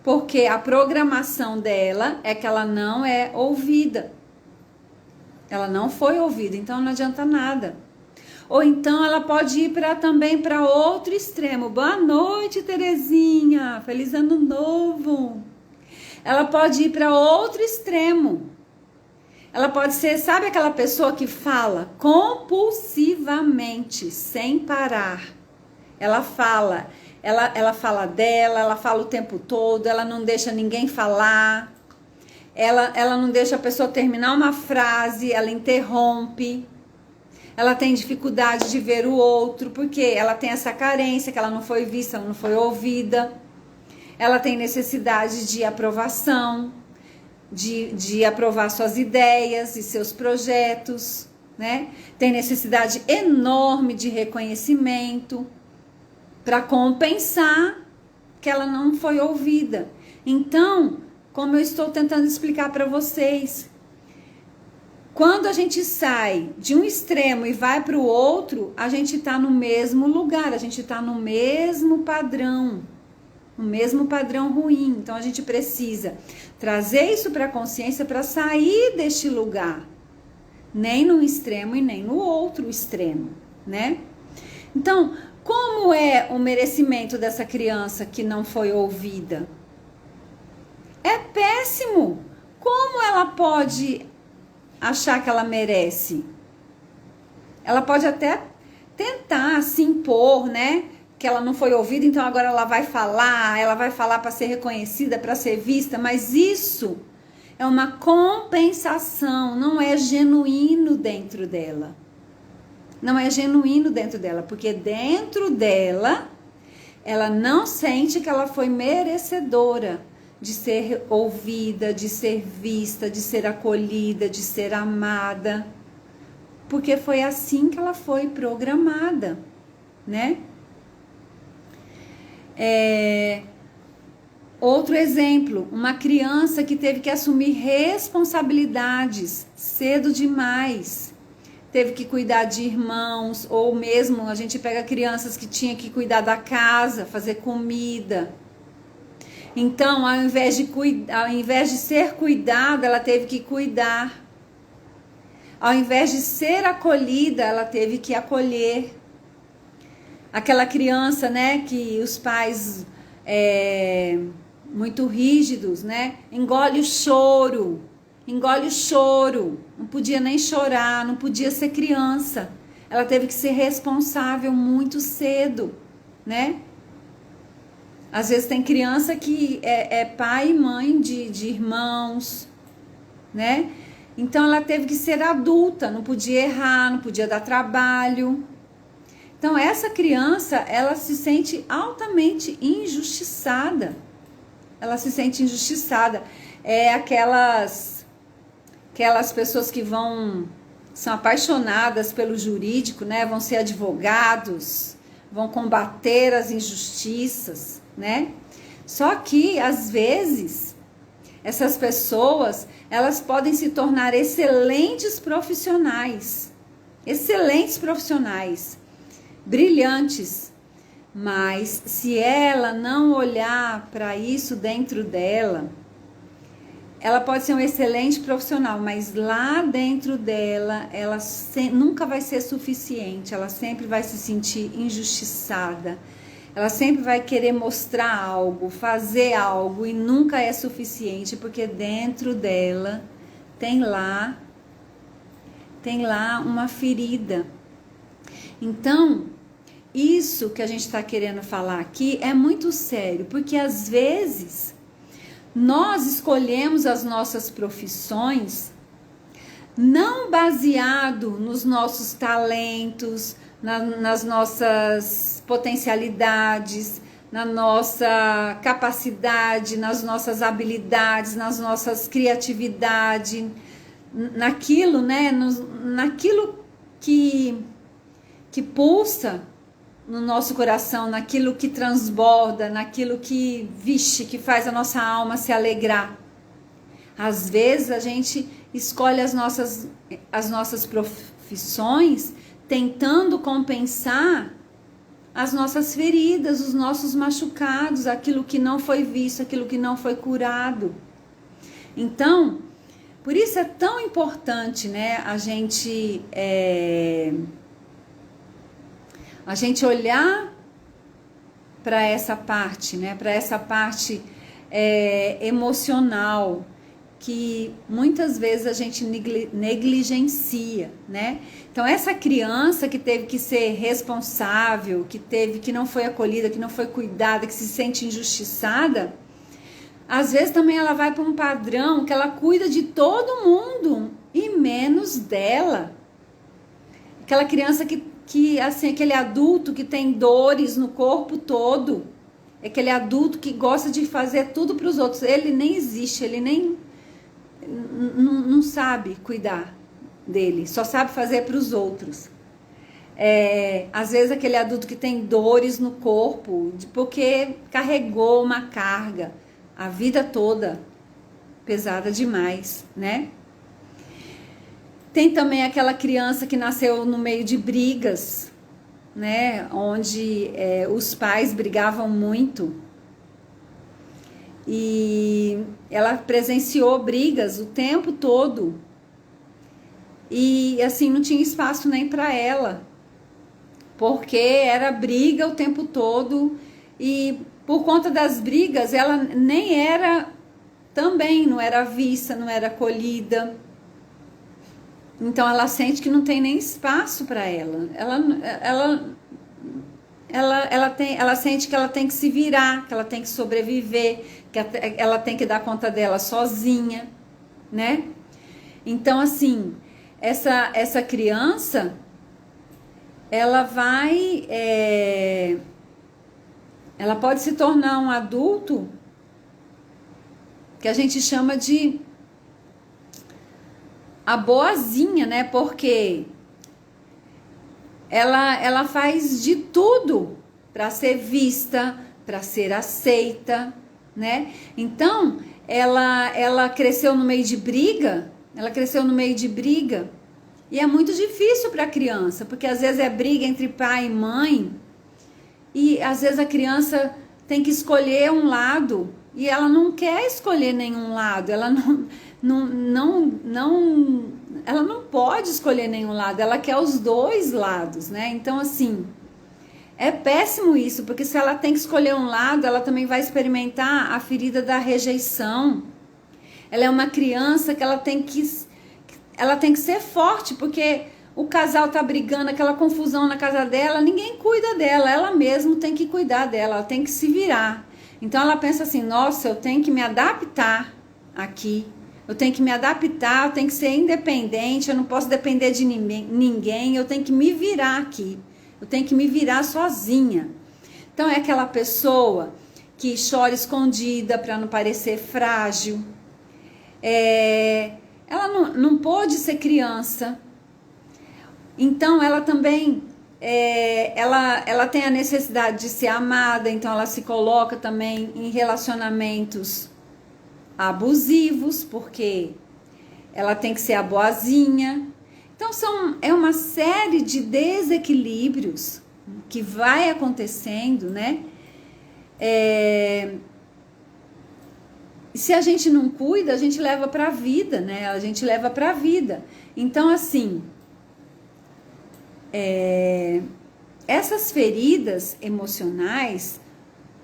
Porque a programação dela é que ela não é ouvida. Ela não foi ouvida, então não adianta nada. Ou então ela pode ir também para outro extremo. Boa noite, Terezinha. Feliz ano novo. Ela pode ir para outro extremo. Ela pode ser, sabe aquela pessoa que fala compulsivamente, sem parar. Ela fala dela, ela fala o tempo todo, ela não deixa ninguém falar, ela não deixa a pessoa terminar uma frase, ela interrompe, ela tem dificuldade de ver o outro, porque ela tem essa carência, que ela não foi vista, ela não foi ouvida. Ela tem necessidade de aprovação, de aprovar suas ideias e seus projetos, né? Tem necessidade enorme de reconhecimento para compensar que ela não foi ouvida. Então, como eu estou tentando explicar para vocês, quando a gente sai de um extremo e vai para o outro, a gente está no mesmo lugar, a gente está no mesmo padrão ruim. Então a gente precisa trazer isso para a consciência para sair deste lugar, nem no extremo e nem no outro extremo, né? Então, como é o merecimento dessa criança que não foi ouvida? É péssimo. Como ela pode achar que ela merece? Ela pode até tentar se impor, né? Que ela não foi ouvida, então agora ela vai falar para ser reconhecida, para ser vista, mas isso é uma compensação, não é genuíno dentro dela. Não é genuíno dentro dela, porque dentro dela, ela não sente que ela foi merecedora de ser ouvida, de ser vista, de ser acolhida, de ser amada, porque foi assim que ela foi programada, né? Outro exemplo, uma criança que teve que assumir responsabilidades cedo demais, teve que cuidar de irmãos, ou mesmo a gente pega crianças que tinha que cuidar da casa, fazer comida. Então, ao invés de ser cuidada, ela teve que cuidar. Ao invés de ser acolhida, ela teve que acolher. Aquela criança, né, que os pais muito rígidos, né, engole o choro, não podia nem chorar, não podia ser criança. Ela teve que ser responsável muito cedo, né? Às vezes tem criança que é pai e mãe de irmãos, né? Então ela teve que ser adulta, não podia errar, não podia dar trabalho. Então essa criança, ela se sente altamente injustiçada. Ela se sente injustiçada. É aquelas pessoas que são apaixonadas pelo jurídico, né? Vão ser advogados, vão combater as injustiças, né? Só que, às vezes, essas pessoas, elas podem se tornar excelentes profissionais, brilhantes, mas se ela não olhar para isso dentro dela, ela pode ser um excelente profissional, mas lá dentro dela, ela nunca vai ser suficiente, ela sempre vai se sentir injustiçada, ela sempre vai querer mostrar algo, fazer algo e nunca é suficiente, porque dentro dela tem lá uma ferida. Então, isso que a gente está querendo falar aqui é muito sério, porque às vezes nós escolhemos as nossas profissões não baseado nos nossos talentos, nas nossas potencialidades, na nossa capacidade, nas nossas habilidades, nas nossas criatividades, naquilo, né, naquilo que pulsa no nosso coração, naquilo que transborda, naquilo que, que faz a nossa alma se alegrar. Às vezes a gente escolhe as nossas profissões tentando compensar as nossas feridas, os nossos machucados, aquilo que não foi visto, aquilo que não foi curado. Então, por isso é tão importante, né, a gente olhar para essa parte, né, para essa parte emocional, que muitas vezes a gente negligencia, né? Então essa criança que teve que ser responsável, que não foi acolhida, que não foi cuidada, que se sente injustiçada, às vezes também ela vai para um padrão que ela cuida de todo mundo e menos dela. aquela criança que assim, aquele adulto que tem dores no corpo todo, aquele adulto que gosta de fazer tudo para os outros, ele nem existe, ele nem não sabe cuidar dele, só sabe fazer para os outros. Às vezes aquele adulto que tem dores no corpo, porque carregou uma carga a vida toda, pesada demais, né? Tem também aquela criança que nasceu no meio de brigas, né? Onde os pais brigavam muito. E ela presenciou brigas o tempo todo. E assim, não tinha espaço nem para ela. Porque era briga o tempo todo. E por conta das brigas, ela nem era, também não era vista, não era acolhida. Então ela sente que não tem nem espaço para ela. Ela sente que ela tem que se virar, que ela tem que sobreviver, que ela tem que dar conta dela sozinha, né? Então, assim, essa criança, ela vai... ela pode se tornar um adulto que a gente chama de a boazinha, né? Porque ela faz de tudo para ser vista, para ser aceita, né? Então, ela cresceu no meio de briga, e é muito difícil para a criança, porque às vezes é briga entre pai e mãe, e às vezes a criança tem que escolher um lado, e ela não quer escolher nenhum lado, ela não pode escolher nenhum lado, ela quer os dois lados, né? Então, assim, é péssimo isso, porque se ela tem que escolher um lado, ela também vai experimentar a ferida da rejeição. Ela é uma criança que ela tem que ser forte, porque o casal tá brigando, aquela confusão na casa dela, ninguém cuida dela, ela mesma tem que cuidar dela, ela tem que se virar. Então ela pensa assim, nossa, eu tenho que me adaptar aqui, eu tenho que me adaptar, eu tenho que ser independente, eu não posso depender de ninguém, eu tenho que me virar aqui, eu tenho que me virar sozinha. Então é aquela pessoa que chora escondida para não parecer frágil. Ela não pôde ser criança, então ela também ela tem a necessidade de ser amada, então ela se coloca também em relacionamentos abusivos, porque ela tem que ser a boazinha. Então é uma série de desequilíbrios que vai acontecendo, né? Se a gente não cuida, a gente leva para a vida, né? A gente leva para a vida. Então, assim, essas feridas emocionais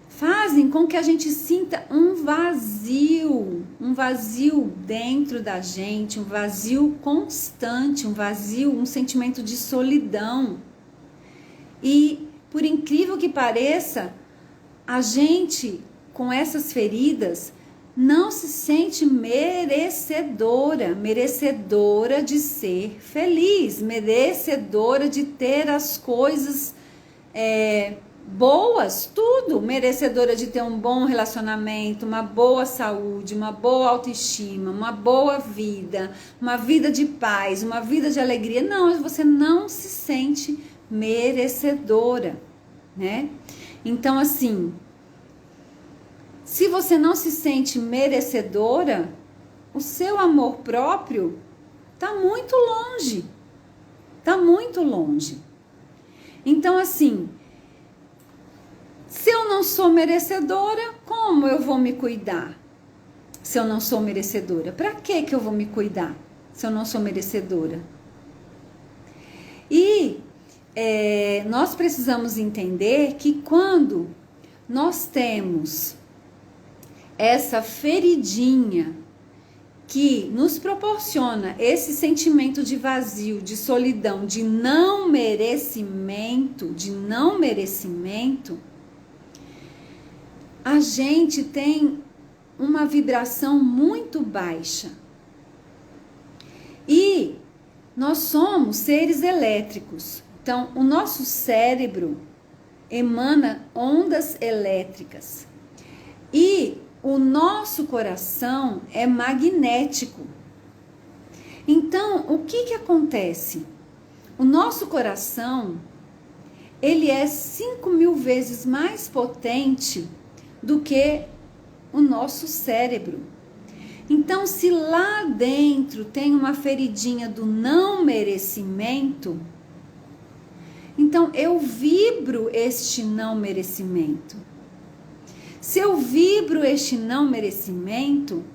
fazem com que a gente sinta um vazio dentro da gente, um vazio constante, um sentimento de solidão. E, por incrível que pareça, a gente, com essas feridas, não se sente merecedora de ser feliz, merecedora de ter as coisas boas, tudo, merecedora de ter um bom relacionamento, uma boa saúde, uma boa autoestima, uma boa vida, uma vida de paz, uma vida de alegria. Não, você não se sente merecedora, né? Então, assim, se você não se sente merecedora, o seu amor próprio está muito longe. Está muito longe. Então, assim, se eu não sou merecedora, como eu vou me cuidar? Se eu não sou merecedora, para que eu vou me cuidar se eu não sou merecedora? E nós precisamos entender que quando nós temos essa feridinha que nos proporciona esse sentimento de vazio, de solidão, de não merecimento, a gente tem uma vibração muito baixa. E Nós somos seres elétricos. Então, o nosso cérebro emana ondas elétricas. E o nosso coração é magnético. Então, o que acontece? O nosso coração, ele é 5.000 vezes mais potente do que o nosso cérebro. Então, se lá dentro tem uma feridinha do não merecimento, então eu vibro este não merecimento. Se eu vibro este não merecimento,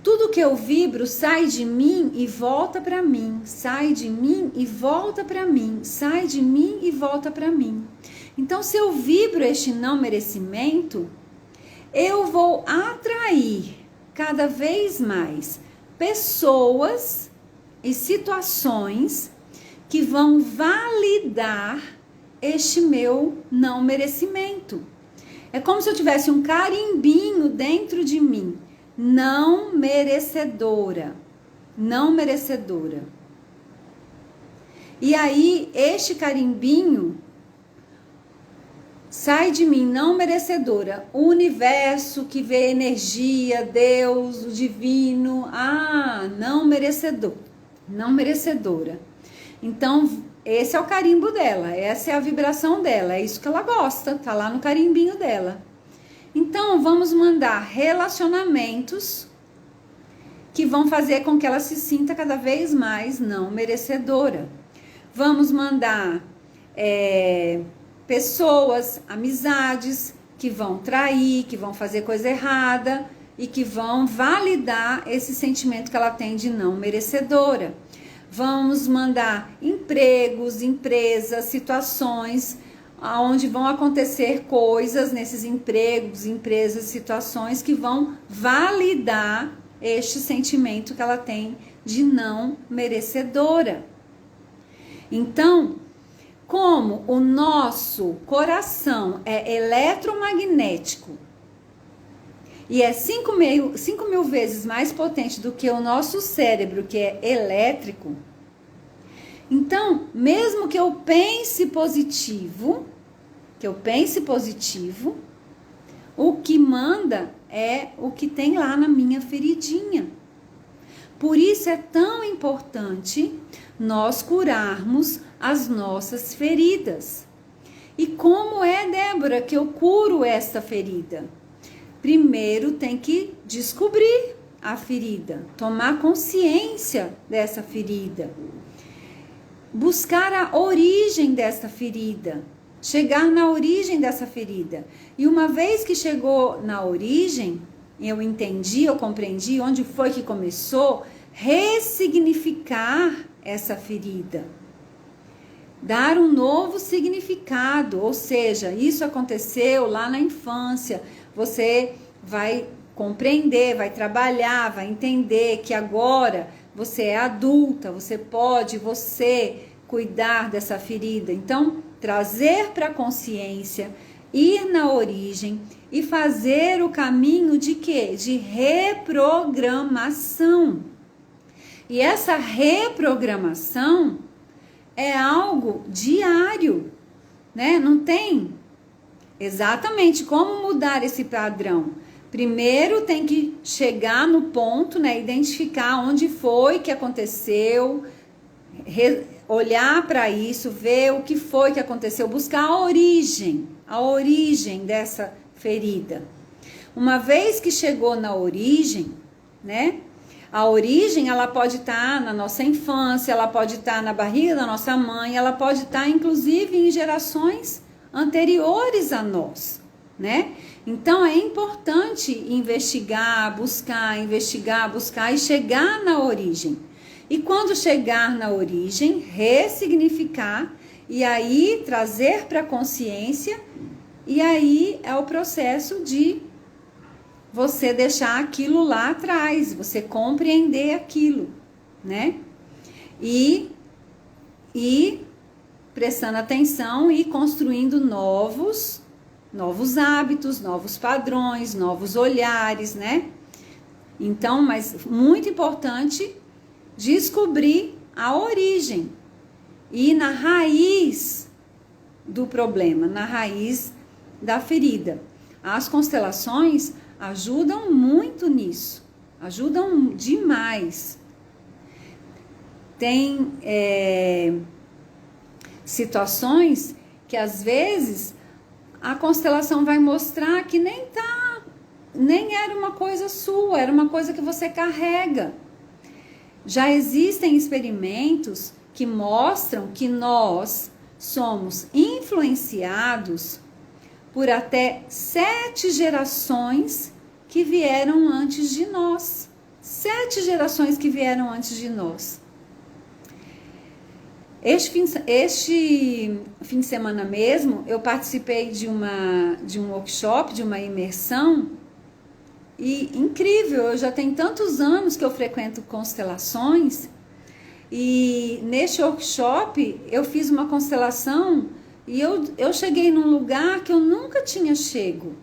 tudo que eu vibro sai de mim e volta para mim, sai de mim e volta para mim, sai de mim e volta para mim. Então, se eu vibro este não merecimento, eu vou atrair cada vez mais pessoas e situações que vão validar este meu não merecimento. É como se eu tivesse um carimbinho dentro de mim. Não merecedora. Não merecedora. E aí, este carimbinho sai de mim, não merecedora. O universo que vê energia, Deus, o divino. Não merecedor. Não merecedora. Então, esse é o carimbo dela, essa é a vibração dela, é isso que ela gosta, tá lá no carimbinho dela. Então, vamos mandar relacionamentos que vão fazer com que ela se sinta cada vez mais não merecedora. Vamos mandar pessoas, amizades que vão trair, que vão fazer coisa errada e que vão validar esse sentimento que ela tem de não merecedora. Vamos mandar empregos, empresas, situações onde vão acontecer coisas nesses empregos, empresas, situações que vão validar este sentimento que ela tem de não merecedora. Então, como o nosso coração é eletromagnético e é 5.000 vezes mais potente do que o nosso cérebro, que é elétrico, então, mesmo que eu pense positivo, o que manda é o que tem lá na minha feridinha. Por isso é tão importante nós curarmos as nossas feridas. E como é, Débora, que eu curo esta ferida? Primeiro tem que descobrir a ferida, tomar consciência dessa ferida, buscar a origem dessa ferida, chegar na origem dessa ferida. E uma vez que chegou na origem, eu entendi, eu compreendi onde foi que começou, ressignificar essa ferida. Dar um novo significado, ou seja, isso aconteceu lá na infância. Você vai compreender, vai trabalhar, vai entender que agora você é adulta, você pode cuidar dessa ferida. Então, trazer para a consciência, ir na origem e fazer o caminho de quê? De reprogramação. E essa reprogramação é algo diário, né? Não tem exatamente como mudar esse padrão. Primeiro tem que chegar no ponto, né? Identificar onde foi que aconteceu, olhar para isso, ver o que foi que aconteceu, buscar a origem dessa ferida. Uma vez que chegou na origem, né? A origem, ela pode estar na nossa infância, ela pode estar na barriga da nossa mãe, ela pode estar inclusive em gerações anteriores a nós, né? Então é importante investigar, buscar e chegar na origem. E quando chegar na origem, ressignificar e aí trazer para a consciência, e aí é o processo de você deixar aquilo lá atrás, você compreender aquilo, né? E prestando atenção e construindo novos hábitos, novos padrões, novos olhares, né? Então, mas muito importante descobrir a origem e ir na raiz do problema, na raiz da ferida. As constelações ajudam muito nisso, ajudam demais. Tem situações que às vezes a constelação vai mostrar que nem era uma coisa sua, era uma coisa que você carrega. Já existem experimentos que mostram que nós somos influenciados por até 7 gerações que vieram antes de nós. 7 gerações que vieram antes de nós. Este fim de semana mesmo, eu participei de um workshop, de uma imersão, e incrível, eu já tenho tantos anos que eu frequento constelações, e neste workshop eu fiz uma constelação e eu cheguei num lugar que eu nunca tinha chego.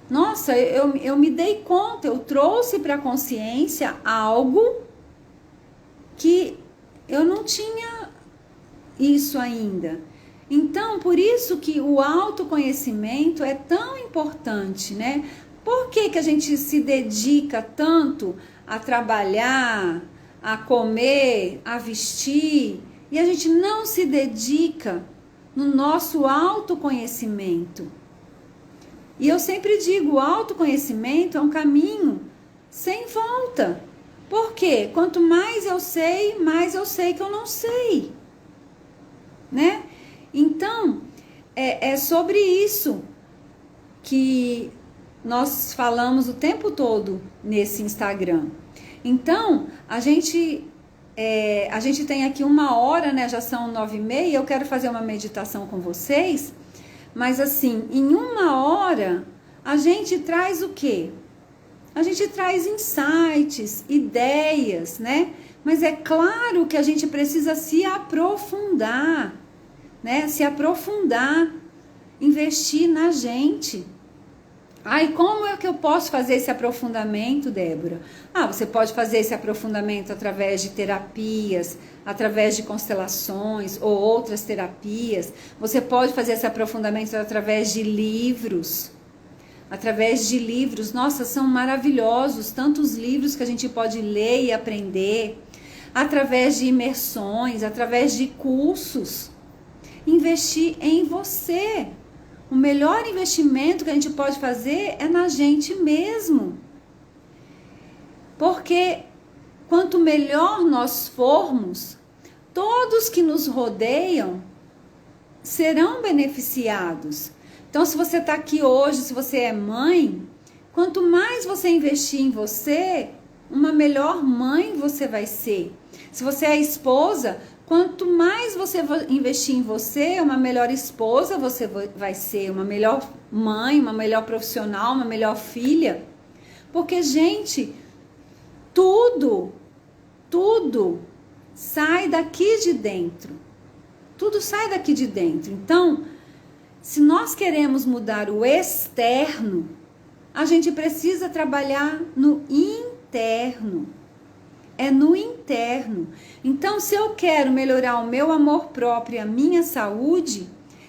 Nossa, eu me dei conta, eu trouxe para a consciência algo que eu não tinha isso ainda. Então, por isso que o autoconhecimento é tão importante, né? Por que a gente se dedica tanto a trabalhar, a comer, a vestir, e a gente não se dedica no nosso autoconhecimento? E eu sempre digo, o autoconhecimento é um caminho sem volta. Por quê? Quanto mais eu sei que eu não sei, né? Então, é sobre isso que nós falamos o tempo todo nesse Instagram. Então, a gente tem aqui 1 hora, né? Já são 9h30, eu quero fazer uma meditação com vocês, mas assim, em 1 hora, a gente traz o quê? A gente traz insights, ideias, né? Mas é claro que a gente precisa se aprofundar, né? Se aprofundar, investir na gente. E como é que eu posso fazer esse aprofundamento, Débora? Você pode fazer esse aprofundamento através de terapias, através de constelações ou outras terapias. Você pode fazer esse aprofundamento através de livros. Nossa, são maravilhosos, tantos livros que a gente pode ler e aprender, através de imersões, através de cursos. Investir em você. O melhor investimento que a gente pode fazer é na gente mesmo. Porque quanto melhor nós formos, todos que nos rodeiam serão beneficiados. Então, se você está aqui hoje, se você é mãe, quanto mais você investir em você, uma melhor mãe você vai ser. Se você é esposa, quanto mais você investir em você, uma melhor esposa você vai ser, uma melhor mãe, uma melhor profissional, uma melhor filha. Porque, gente, tudo sai daqui de dentro. Tudo sai daqui de dentro. Então, se nós queremos mudar o externo, a gente precisa trabalhar no interno. É no interno. Então, se eu quero melhorar o meu amor próprio e a minha saúde,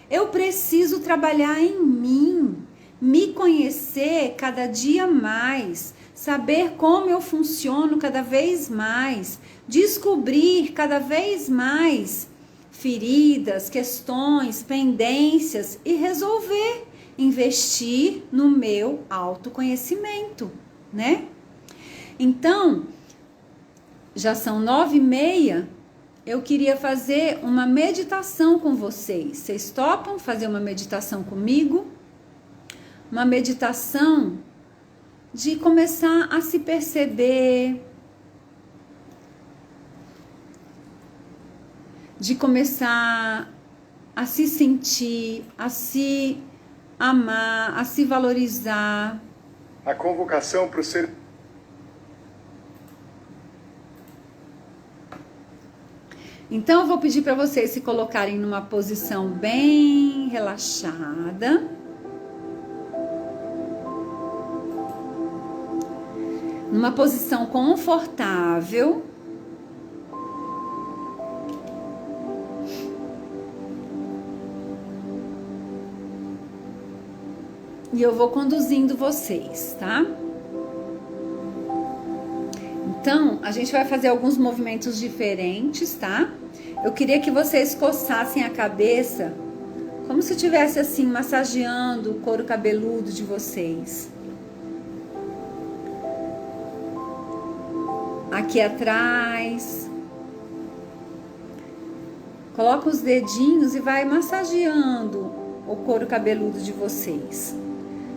eu preciso trabalhar em mim, me conhecer cada dia mais, saber como eu funciono cada vez mais, descobrir cada vez mais feridas, questões, pendências e resolver, investir no meu autoconhecimento, né? Então, já são 9h30, eu queria fazer uma meditação com vocês. Vocês topam fazer uma meditação comigo? Uma meditação de começar a se perceber, de começar a se sentir, a se amar, a se valorizar. A convocação para o ser... Então, eu vou pedir para vocês se colocarem numa posição bem relaxada. Numa posição confortável. e eu vou conduzindo vocês, tá? Então, a gente vai fazer alguns movimentos diferentes, tá? Eu queria que vocês coçassem a cabeça, como se estivesse assim, massageando o couro cabeludo de vocês. Aqui atrás. Coloca os dedinhos e vai massageando o couro cabeludo de vocês.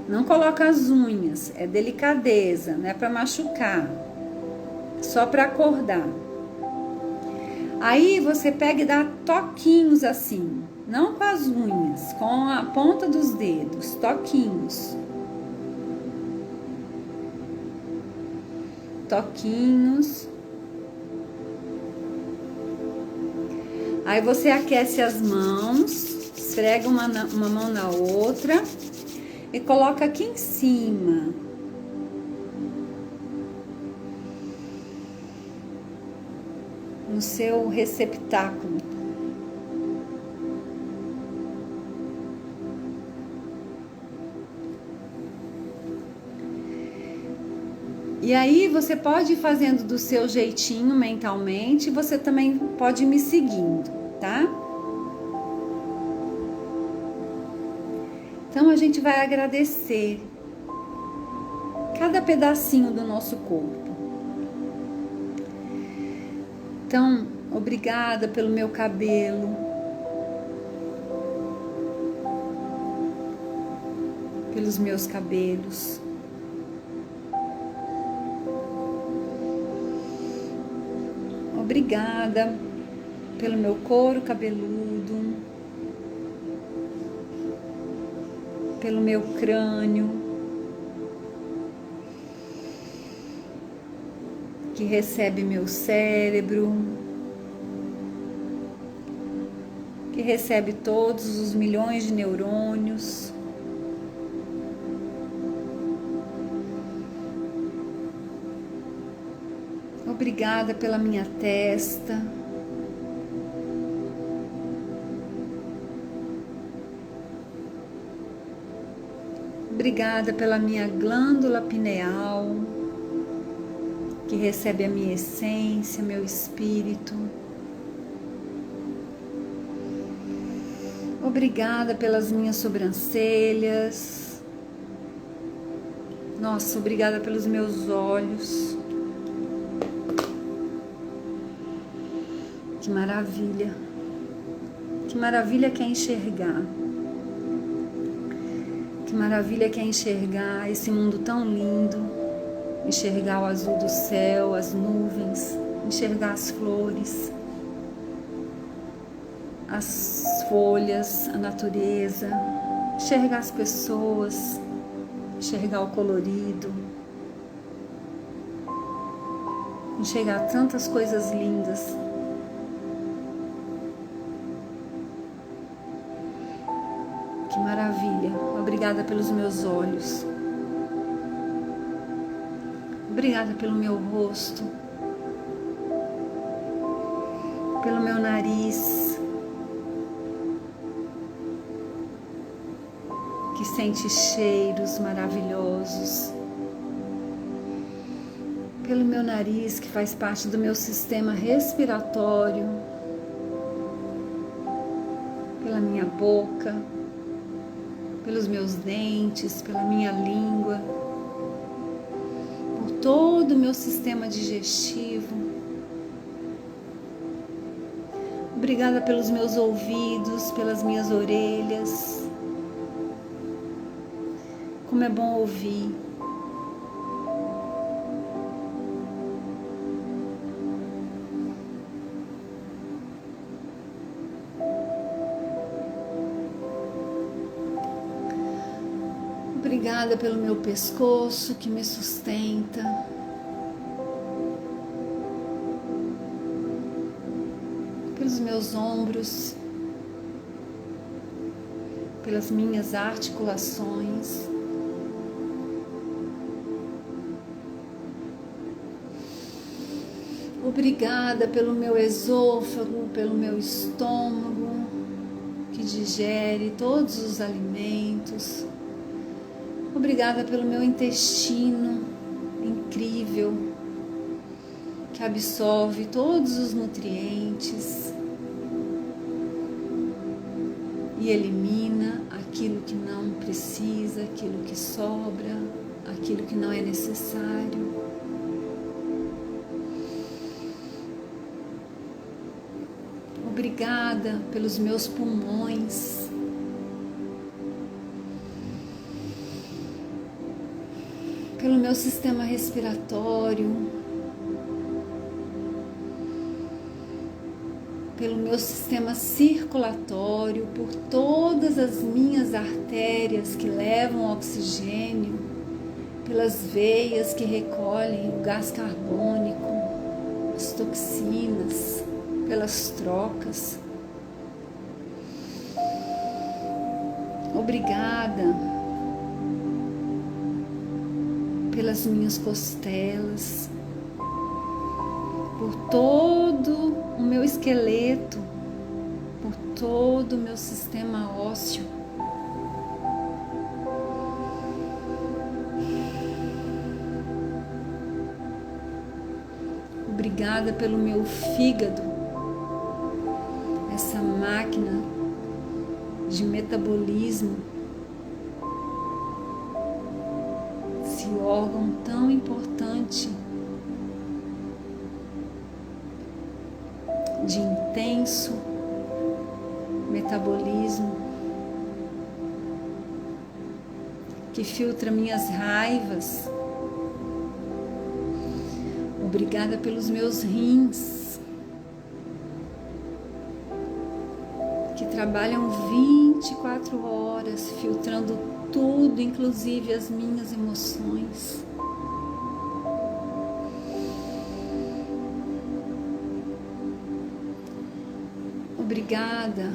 Não coloca as unhas, é delicadeza, não é para machucar. Só para acordar. Aí você pega e dá toquinhos assim, não com as unhas, com a ponta dos dedos, toquinhos. Toquinhos. Aí você aquece as mãos, esfrega uma mão na outra e coloca aqui em cima. No seu receptáculo. E aí você pode ir fazendo do seu jeitinho mentalmente, você também pode ir me seguindo, tá? Então a gente vai agradecer cada pedacinho do nosso corpo. Então, obrigada pelo meu cabelo, pelos meus cabelos. Obrigada pelo meu couro cabeludo, pelo meu crânio, que recebe meu cérebro, que recebe todos os milhões de neurônios. Obrigada pela minha testa. Obrigada pela minha glândula pineal, que recebe a minha essência, meu espírito. Obrigada pelas minhas sobrancelhas. Nossa, obrigada pelos meus olhos. Que maravilha. Que maravilha que é enxergar. Que maravilha que é enxergar esse mundo tão lindo. Enxergar o azul do céu, as nuvens, enxergar as flores, as folhas, a natureza, enxergar as pessoas, enxergar o colorido, enxergar tantas coisas lindas. Que maravilha! Obrigada pelos meus olhos. Obrigada pelo meu rosto, pelo meu nariz, que sente cheiros maravilhosos, pelo meu nariz que faz parte do meu sistema respiratório, pela minha boca, pelos meus dentes, pela minha língua, por todo o meu sistema digestivo. Obrigada pelos meus ouvidos, pelas minhas orelhas. Como é bom ouvir. Obrigada pelo meu pescoço que me sustenta. Pelos meus ombros, pelas minhas articulações. Obrigada pelo meu esôfago, pelo meu estômago, que digere todos os alimentos. Obrigada pelo meu intestino incrível, que absorve todos os nutrientes e elimina aquilo que não precisa, aquilo que sobra, aquilo que não é necessário. Obrigada pelos meus pulmões, pelo meu sistema respiratório, pelo meu sistema circulatório, por todas as minhas artérias que levam oxigênio, pelas veias que recolhem o gás carbônico, as toxinas, pelas trocas. Obrigada pelas minhas costelas, por todo o meu esqueleto, por todo o meu sistema ósseo. Obrigada pelo meu fígado, essa máquina de metabolismo, esse órgão tão importante, de intenso metabolismo, que filtra minhas raivas. Obrigada pelos meus rins, que trabalham 24 horas, filtrando tudo, inclusive as minhas emoções. Obrigada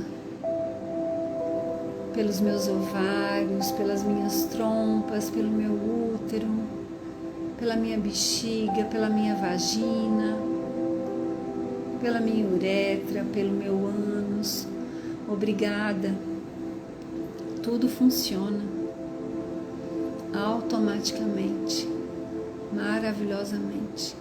pelos meus ovários, pelas minhas trompas, pelo meu útero, pela minha bexiga, pela minha vagina, pela minha uretra, pelo meu ânus. Obrigada. Tudo funciona automaticamente, maravilhosamente.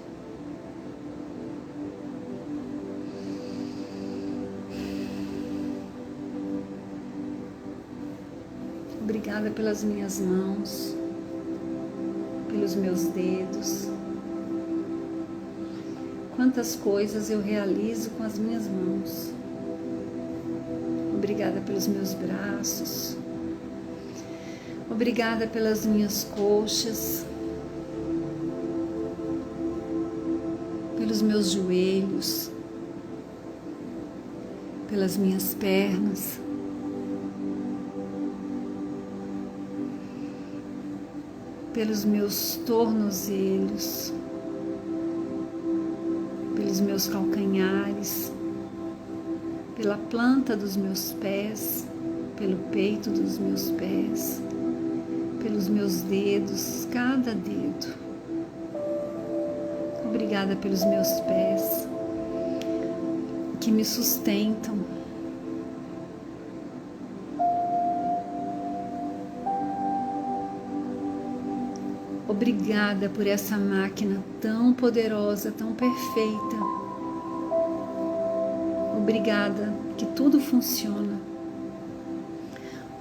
Obrigada pelas minhas mãos, pelos meus dedos. Quantas coisas eu realizo com as minhas mãos. Obrigada pelos meus braços. Obrigada pelas minhas coxas, pelos meus joelhos, pelas minhas pernas. Pelos meus tornozelos, pelos meus calcanhares, pela planta dos meus pés, pelo peito dos meus pés, pelos meus dedos, cada dedo. Obrigada pelos meus pés, que me sustentam. Obrigada por essa máquina tão poderosa, tão perfeita. Obrigada que tudo funciona.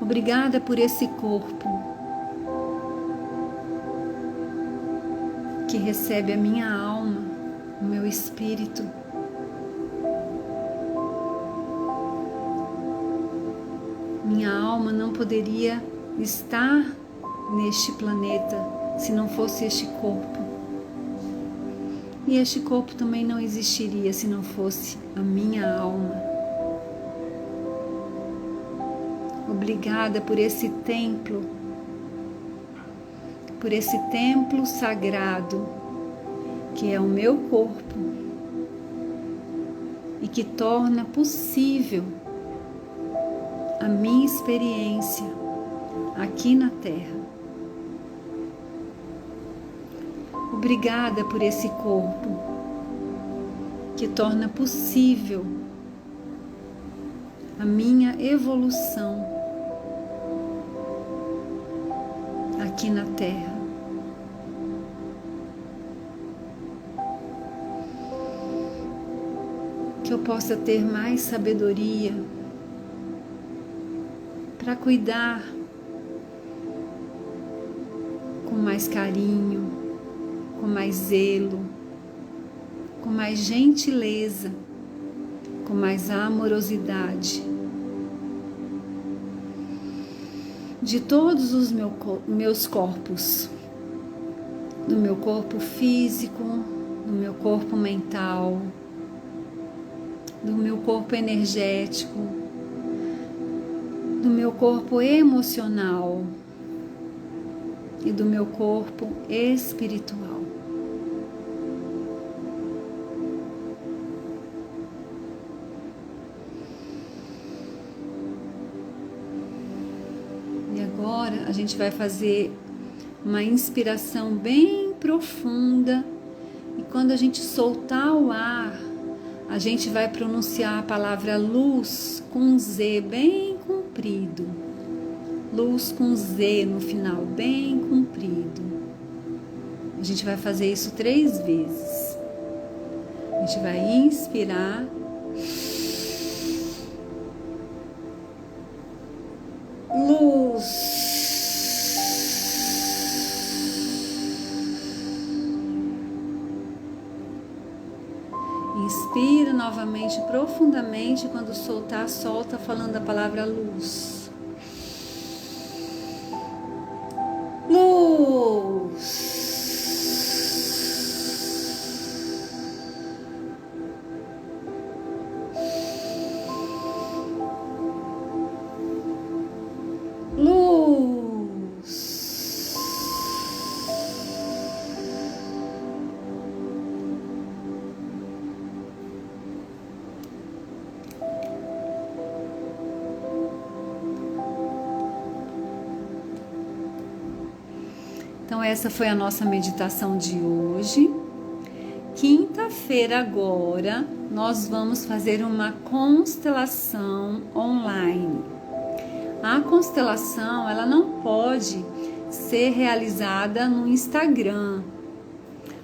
Obrigada por esse corpo que recebe a minha alma, o meu espírito. Minha alma não poderia estar neste planeta se não fosse este corpo. E este corpo também não existiria se não fosse a minha alma. Obrigada por esse templo sagrado, que é o meu corpo e que torna possível a minha experiência aqui na Terra. Obrigada por esse corpo que torna possível a minha evolução aqui na Terra. Que eu possa ter mais sabedoria para cuidar com mais carinho, com mais zelo, com mais gentileza, com mais amorosidade de todos os meus corpos, do meu corpo físico, do meu corpo mental, do meu corpo energético, do meu corpo emocional e do meu corpo espiritual. E agora a gente vai fazer uma inspiração bem profunda e quando a gente soltar o ar, a gente vai pronunciar a palavra luz com Z bem comprido. Luz com Z no final, bem comprido. A gente vai fazer isso 3 vezes. A gente vai inspirar. Luz. Inspira novamente profundamente, quando soltar, solta falando a palavra luz. Luz. Então essa foi a nossa meditação de hoje. Quinta-feira agora nós vamos fazer uma constelação online. A constelação ela não pode ser realizada no Instagram,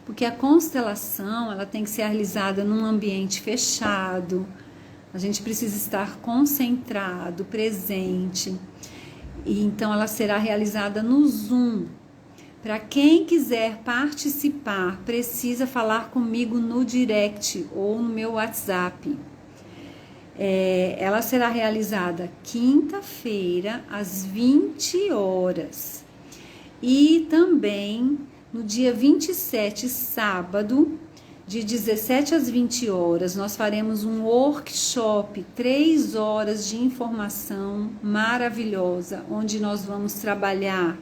porque a constelação ela tem que ser realizada num ambiente fechado. A gente precisa estar concentrado, presente. E então ela será realizada no Zoom. Para quem quiser participar, precisa falar comigo no direct ou no meu WhatsApp. Ela será realizada quinta-feira, às 20 horas. E também no dia 27, sábado, de 17 às 20 horas, nós faremos um workshop, 3 horas de informação maravilhosa, onde nós vamos trabalhar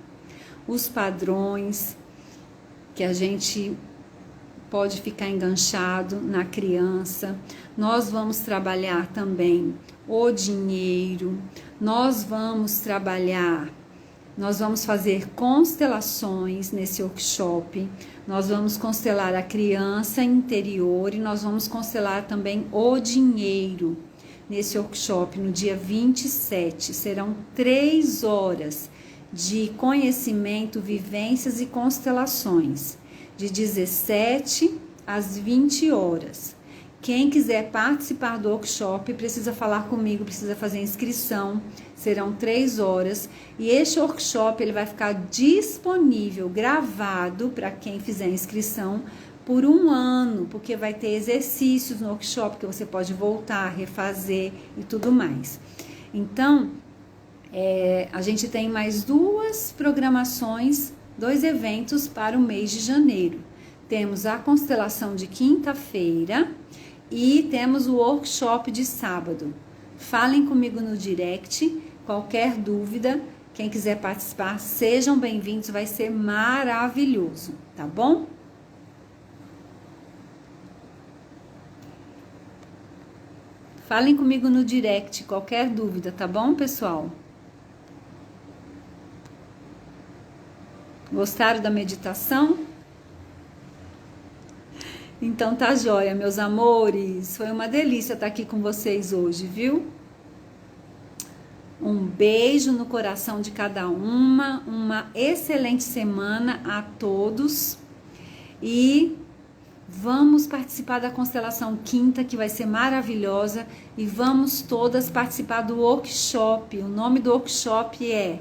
os padrões que a gente pode ficar enganchado na criança. Nós vamos trabalhar também o dinheiro, nós vamos fazer constelações nesse workshop, nós vamos constelar a criança interior e nós vamos constelar também o dinheiro nesse workshop no dia 27. Serão 3 horas de conhecimento, vivências e constelações, de 17 às 20 horas. Quem quiser participar do workshop precisa falar comigo, precisa fazer inscrição. Serão 3 horas e este workshop ele vai ficar disponível, gravado para quem fizer inscrição por 1 ano, porque vai ter exercícios no workshop que você pode voltar, refazer e tudo mais. Então, a gente tem mais 2 programações, 2 eventos para o mês de janeiro. Temos a constelação de quinta-feira e temos o workshop de sábado. Falem comigo no direct, qualquer dúvida, quem quiser participar, sejam bem-vindos, vai ser maravilhoso, tá bom? Falem comigo no direct, qualquer dúvida, tá bom, pessoal? Gostaram da meditação? Então tá joia, meus amores. Foi uma delícia estar aqui com vocês hoje, viu? Um beijo no coração de cada uma excelente semana a todos e vamos participar da constelação quinta, que vai ser maravilhosa, e vamos todas participar do workshop. O nome do workshop é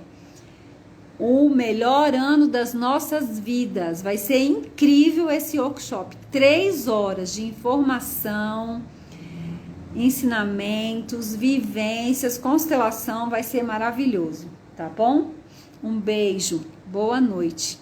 O Melhor Ano das Nossas Vidas. Vai ser incrível esse workshop, 3 horas de informação, ensinamentos, vivências, constelação, vai ser maravilhoso, tá bom? Um beijo, boa noite.